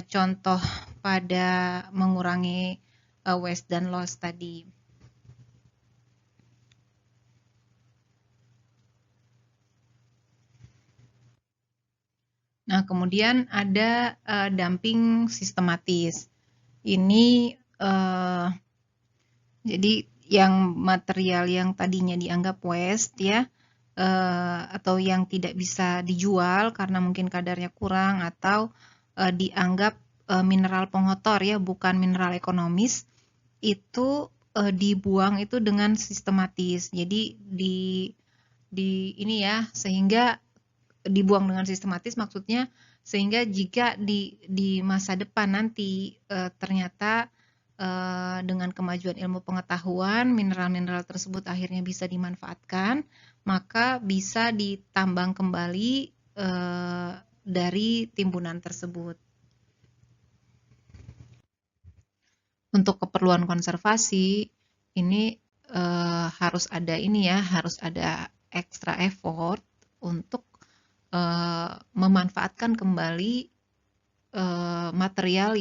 contoh pada mengurangi waste dan loss tadi. Nah, kemudian ada dumping sistematis. Ini jadi yang material yang tadinya dianggap waste ya, atau yang tidak bisa dijual karena mungkin kadarnya kurang atau dianggap mineral pengotor ya, bukan mineral ekonomis, itu dibuang itu dengan sistematis. Jadi ini ya, sehingga dibuang dengan sistematis maksudnya sehingga jika di masa depan nanti ternyata dengan kemajuan ilmu pengetahuan mineral-mineral tersebut akhirnya bisa dimanfaatkan, maka bisa ditambang kembali dari timbunan tersebut. Untuk keperluan konservasi ini harus ada harus ada extra effort untuk memanfaatkan kembali material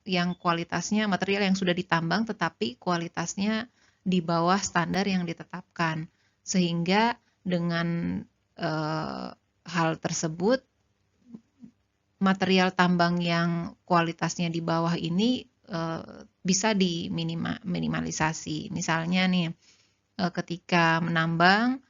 yang kualitasnya, material yang sudah ditambang tetapi kualitasnya di bawah standar yang ditetapkan. Sehingga dengan hal tersebut, material tambang yang kualitasnya di bawah ini bisa diminimalisasi. Misalnya nih, ketika menambang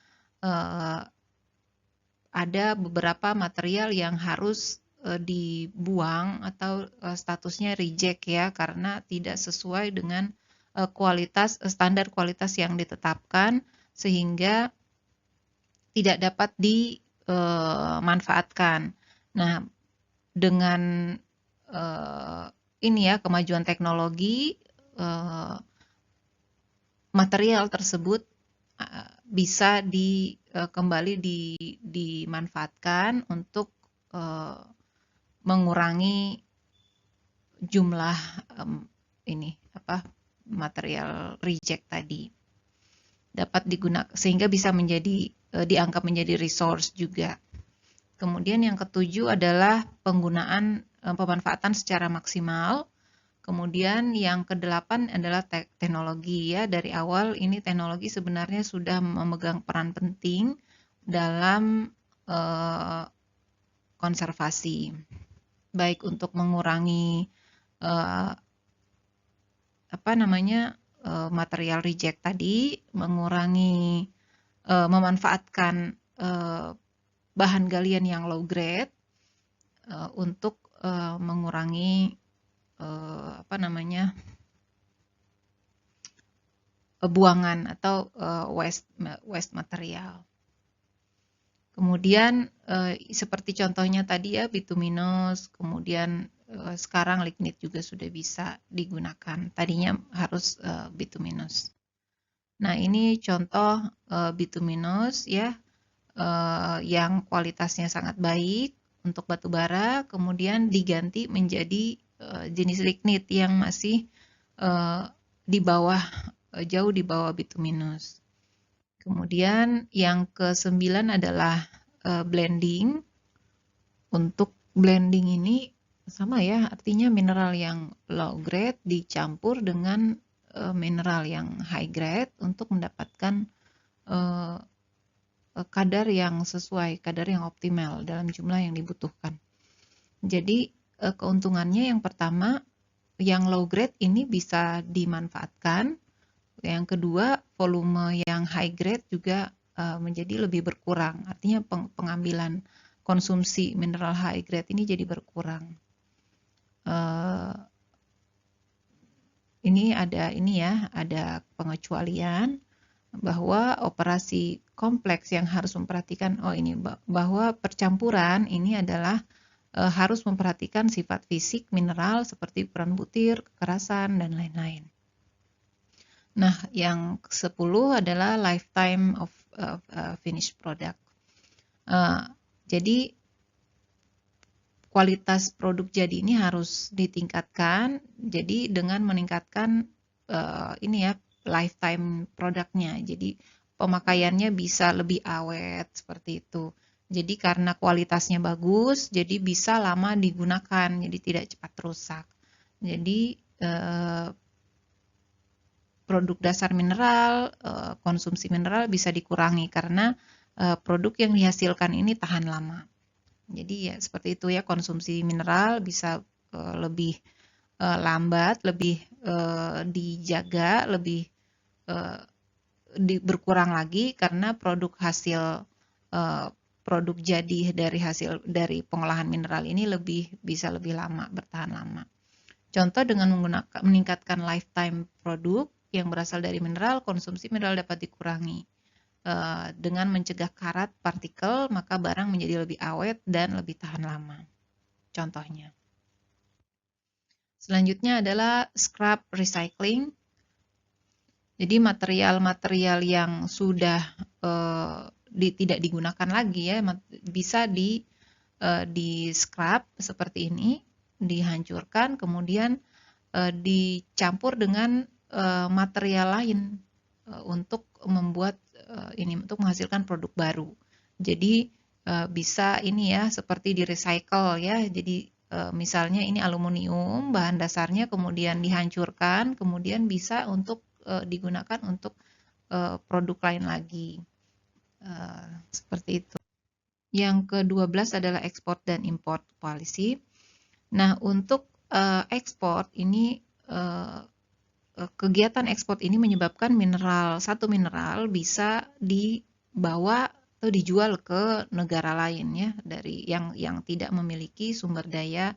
ada beberapa material yang harus dibuang atau statusnya reject ya, karena tidak sesuai dengan standar kualitas yang ditetapkan, sehingga tidak dapat dimanfaatkan. Nah, dengan ini ya, kemajuan teknologi, material tersebut bisa kembali dimanfaatkan untuk mengurangi jumlah material reject tadi, dapat digunakan sehingga bisa dianggap menjadi resource juga. Kemudian yang ketujuh adalah pemanfaatan secara maksimal. Kemudian yang kedelapan adalah teknologi ya. Dari awal ini teknologi sebenarnya sudah memegang peran penting dalam konservasi, baik untuk mengurangi material reject tadi, memanfaatkan bahan galian yang low grade untuk mengurangi buangan atau waste material. Kemudian seperti contohnya tadi ya, bituminous, kemudian sekarang lignit juga sudah bisa digunakan. Tadinya harus bituminous. Nah, ini contoh bituminous ya, yang kualitasnya sangat baik untuk batu bara, kemudian diganti menjadi jenis lignit yang masih jauh di bawah bituminous. Kemudian yang ke-9 adalah blending. Untuk blending ini sama ya, artinya mineral yang low grade dicampur dengan mineral yang high grade untuk mendapatkan kadar yang sesuai, kadar yang optimal dalam jumlah yang dibutuhkan. Jadi keuntungannya yang pertama, yang low grade ini bisa dimanfaatkan. Yang kedua, volume yang high grade juga menjadi lebih berkurang. Artinya pengambilan konsumsi mineral high grade ini jadi berkurang. Ini ada pengecualian bahwa operasi kompleks yang harus memperhatikan bahwa percampuran ini adalah harus memperhatikan sifat fisik mineral seperti peran butir, kekerasan, dan lain-lain. Nah, yang ke-10 adalah lifetime of finished product. Jadi kualitas produk jadi ini harus ditingkatkan. Jadi dengan meningkatkan lifetime produknya. Jadi pemakaiannya bisa lebih awet seperti itu. Jadi karena kualitasnya bagus, jadi bisa lama digunakan, jadi tidak cepat rusak. Jadi produk dasar mineral, konsumsi mineral bisa dikurangi karena produk yang dihasilkan ini tahan lama. Jadi ya seperti itu ya, konsumsi mineral bisa lebih lambat, lebih dijaga, lebih berkurang lagi karena produk jadi dari pengolahan mineral ini bisa lebih lama, bertahan lama. Contoh, dengan meningkatkan lifetime produk yang berasal dari mineral, konsumsi mineral dapat dikurangi. Dengan mencegah karat partikel, maka barang menjadi lebih awet dan lebih tahan lama. Contohnya. Selanjutnya adalah scrap recycling. Jadi material-material yang sudah tidak digunakan lagi ya, bisa di scrap seperti ini, dihancurkan, kemudian dicampur dengan material lain untuk untuk menghasilkan produk baru. Jadi bisa ini ya, seperti di recycle ya. Jadi misalnya ini aluminium bahan dasarnya, kemudian dihancurkan, kemudian bisa untuk digunakan untuk produk lain lagi. Seperti itu. Yang ke-12 adalah ekspor dan import policy. Nah, untuk ekspor ini kegiatan ekspor ini menyebabkan satu mineral bisa dibawa atau dijual ke negara lain ya, dari yang tidak memiliki sumber daya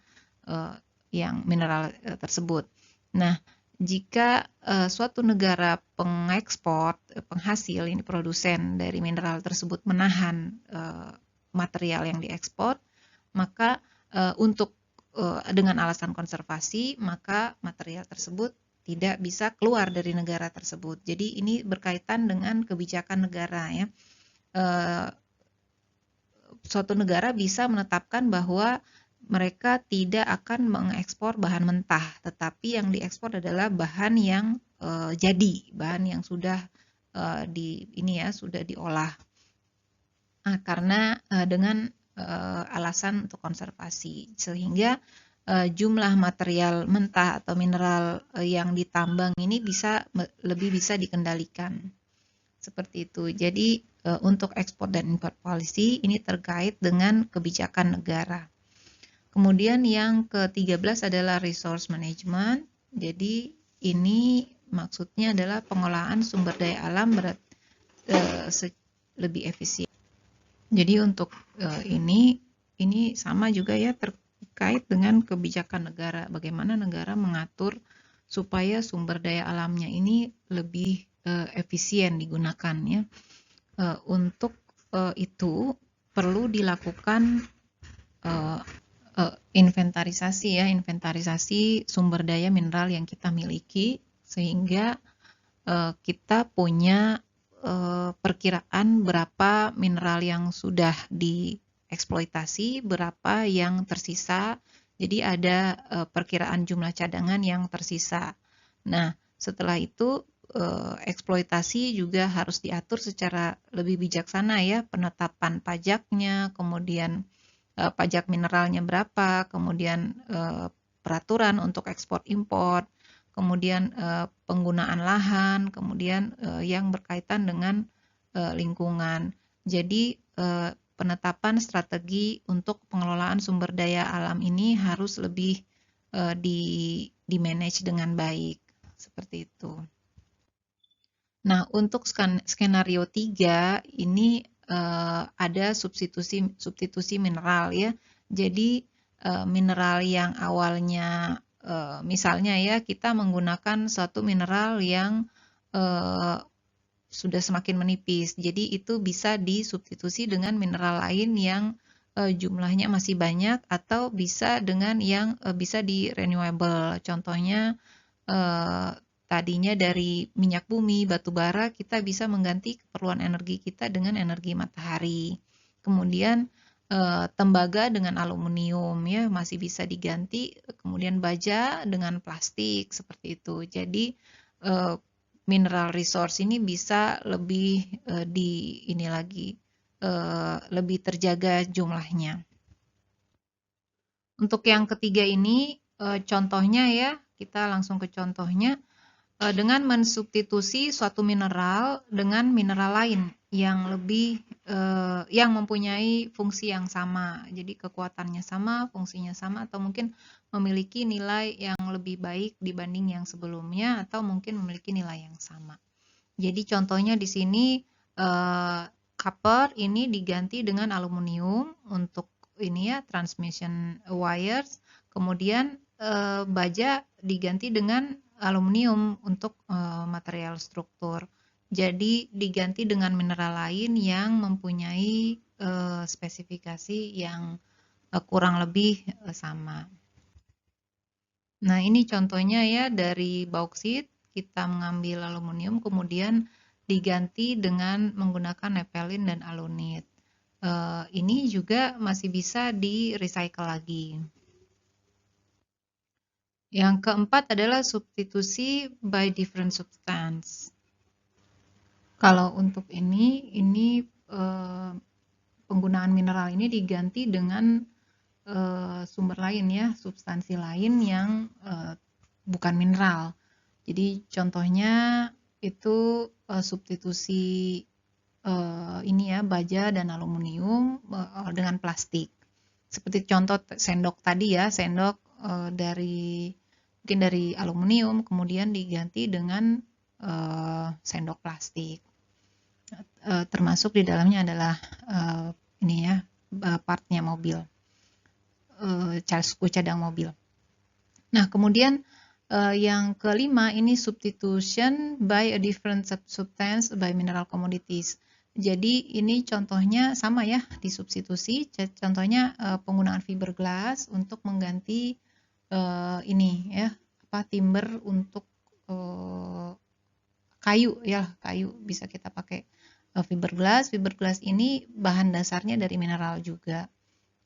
yang mineral tersebut. Nah, jika suatu negara pengekspor, penghasil, ini produsen dari mineral tersebut menahan material yang diekspor, maka untuk dengan alasan konservasi, maka material tersebut tidak bisa keluar dari negara tersebut. Jadi ini berkaitan dengan kebijakan negara ya. Suatu negara bisa menetapkan bahwa mereka tidak akan mengekspor bahan mentah, tetapi yang diekspor adalah bahan yang jadi, bahan yang sudah sudah diolah. Nah, karena dengan alasan untuk konservasi, sehingga jumlah material mentah atau mineral yang ditambang ini lebih bisa dikendalikan. Seperti itu. Jadi untuk ekspor dan import policy ini terkait dengan kebijakan negara. Kemudian yang ke-13 adalah resource management. Jadi ini maksudnya adalah pengolahan sumber daya alam lebih efisien. Jadi untuk ini sama juga ya, terkait dengan kebijakan negara. Bagaimana negara mengatur supaya sumber daya alamnya ini lebih efisien digunakan ya. Untuk itu perlu dilakukan inventarisasi sumber daya mineral yang kita miliki, sehingga kita punya perkiraan berapa mineral yang sudah dieksploitasi, berapa yang tersisa. Jadi ada perkiraan jumlah cadangan yang tersisa. Nah, setelah itu eksploitasi juga harus diatur secara lebih bijaksana ya, penetapan pajaknya, kemudian pajak mineralnya berapa, kemudian peraturan untuk ekspor impor, kemudian penggunaan lahan, kemudian yang berkaitan dengan lingkungan. Jadi penetapan strategi untuk pengelolaan sumber daya alam ini harus lebih di manage dengan baik, seperti itu. Nah, untuk skenario 3 ini ada substitusi mineral ya. Jadi mineral yang awalnya misalnya ya, kita menggunakan suatu mineral yang sudah semakin menipis. Jadi itu bisa disubstitusi dengan mineral lain yang jumlahnya masih banyak, atau bisa dengan yang bisa di renewable. Contohnya tadinya dari minyak bumi, batu bara, kita bisa mengganti keperluan energi kita dengan energi matahari. Kemudian tembaga dengan aluminium ya masih bisa diganti, kemudian baja dengan plastik, seperti itu. Jadi mineral resource ini bisa lebih lebih terjaga jumlahnya. Untuk yang ketiga ini contohnya ya, kita langsung ke contohnya. Dengan mensubstitusi suatu mineral dengan mineral lain yang yang mempunyai fungsi yang sama, jadi kekuatannya sama, fungsinya sama, atau mungkin memiliki nilai yang lebih baik dibanding yang sebelumnya, atau mungkin memiliki nilai yang sama. Jadi contohnya di sini copper ini diganti dengan aluminium untuk ini ya, transmission wires, kemudian baja diganti dengan aluminium untuk material struktur. Jadi diganti dengan mineral lain yang mempunyai spesifikasi yang kurang lebih sama. Nah, ini contohnya ya, dari bauksit kita mengambil aluminium kemudian diganti dengan menggunakan nepelin dan alunit. Ini juga masih bisa di recycle lagi. Yang keempat adalah substitusi by different substance. Kalau untuk ini penggunaan mineral ini diganti dengan sumber lain ya, substansi lain yang bukan mineral. Jadi contohnya itu substitusi ini ya, baja dan aluminium dengan plastik. Seperti contoh sendok tadi ya, sendok mungkin dari aluminium kemudian diganti dengan sendok plastik. Termasuk di dalamnya adalah ini ya, partnya mobil, suku cadang mobil. Nah, kemudian yang kelima ini substitution by a different substance by mineral commodities. Jadi ini contohnya sama ya, disubstitusi. Contohnya penggunaan fiberglass untuk mengganti ini ya, timber untuk kayu ya, kayu bisa kita pakai fiberglass. Fiberglass ini bahan dasarnya dari mineral juga.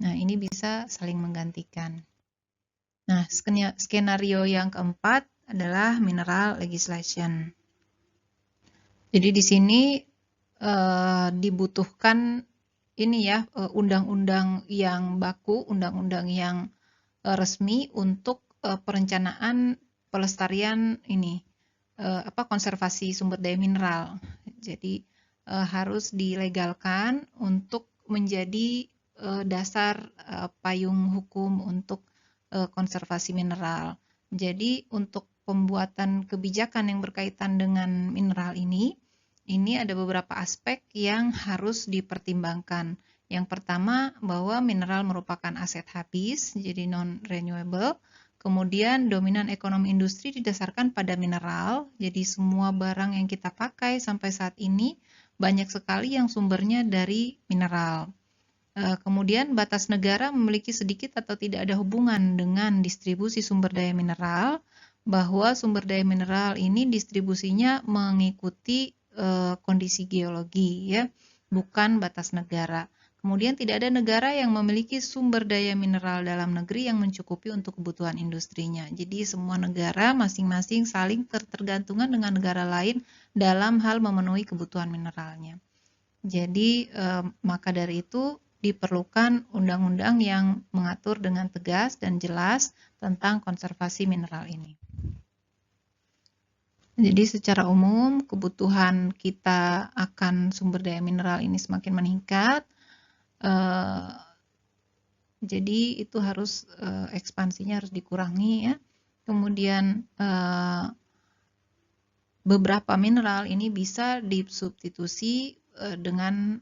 Nah, ini bisa saling menggantikan. Nah, skenario yang keempat adalah mineral legislation. Jadi di sini dibutuhkan ini ya, undang-undang yang baku, undang-undang yang resmi untuk perencanaan pelestarian ini, konservasi sumber daya mineral. Jadi harus dilegalkan untuk menjadi dasar payung hukum untuk konservasi mineral. Jadi untuk pembuatan kebijakan yang berkaitan dengan mineral ini ada beberapa aspek yang harus dipertimbangkan. Yang pertama, bahwa mineral merupakan aset habis, jadi non-renewable. Kemudian dominan ekonomi industri didasarkan pada mineral, jadi semua barang yang kita pakai sampai saat ini banyak sekali yang sumbernya dari mineral. Kemudian batas negara memiliki sedikit atau tidak ada hubungan dengan distribusi sumber daya mineral, bahwa sumber daya mineral ini distribusinya mengikuti kondisi geologi ya, bukan batas negara. Kemudian tidak ada negara yang memiliki sumber daya mineral dalam negeri yang mencukupi untuk kebutuhan industrinya. Jadi semua negara masing-masing saling tergantungan dengan negara lain dalam hal memenuhi kebutuhan mineralnya. Jadi maka dari itu diperlukan undang-undang yang mengatur dengan tegas dan jelas tentang konservasi mineral ini. Jadi secara umum kebutuhan kita akan sumber daya mineral ini semakin meningkat. Jadi itu harus ekspansinya harus dikurangi ya. Kemudian beberapa mineral ini bisa disubstitusi dengan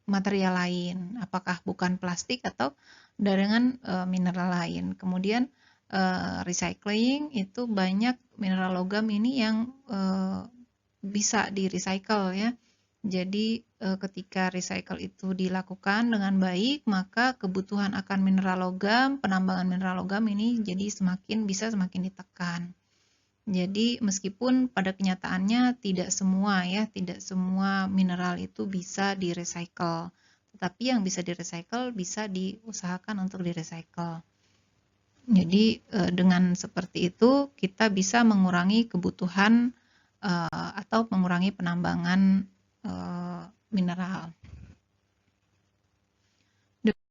material lain, apakah bukan plastik atau dengan mineral lain. Kemudian recycling itu banyak mineral logam ini yang bisa di-recycle ya. Jadi ketika recycle itu dilakukan dengan baik, maka kebutuhan akan mineral logam, penambangan mineral logam ini jadi semakin ditekan. Jadi meskipun pada kenyataannya tidak semua mineral itu bisa di-recycle, tetapi yang bisa di-recycle bisa diusahakan untuk di-recycle. Jadi dengan seperti itu kita bisa mengurangi kebutuhan atau mengurangi penambangan mineral.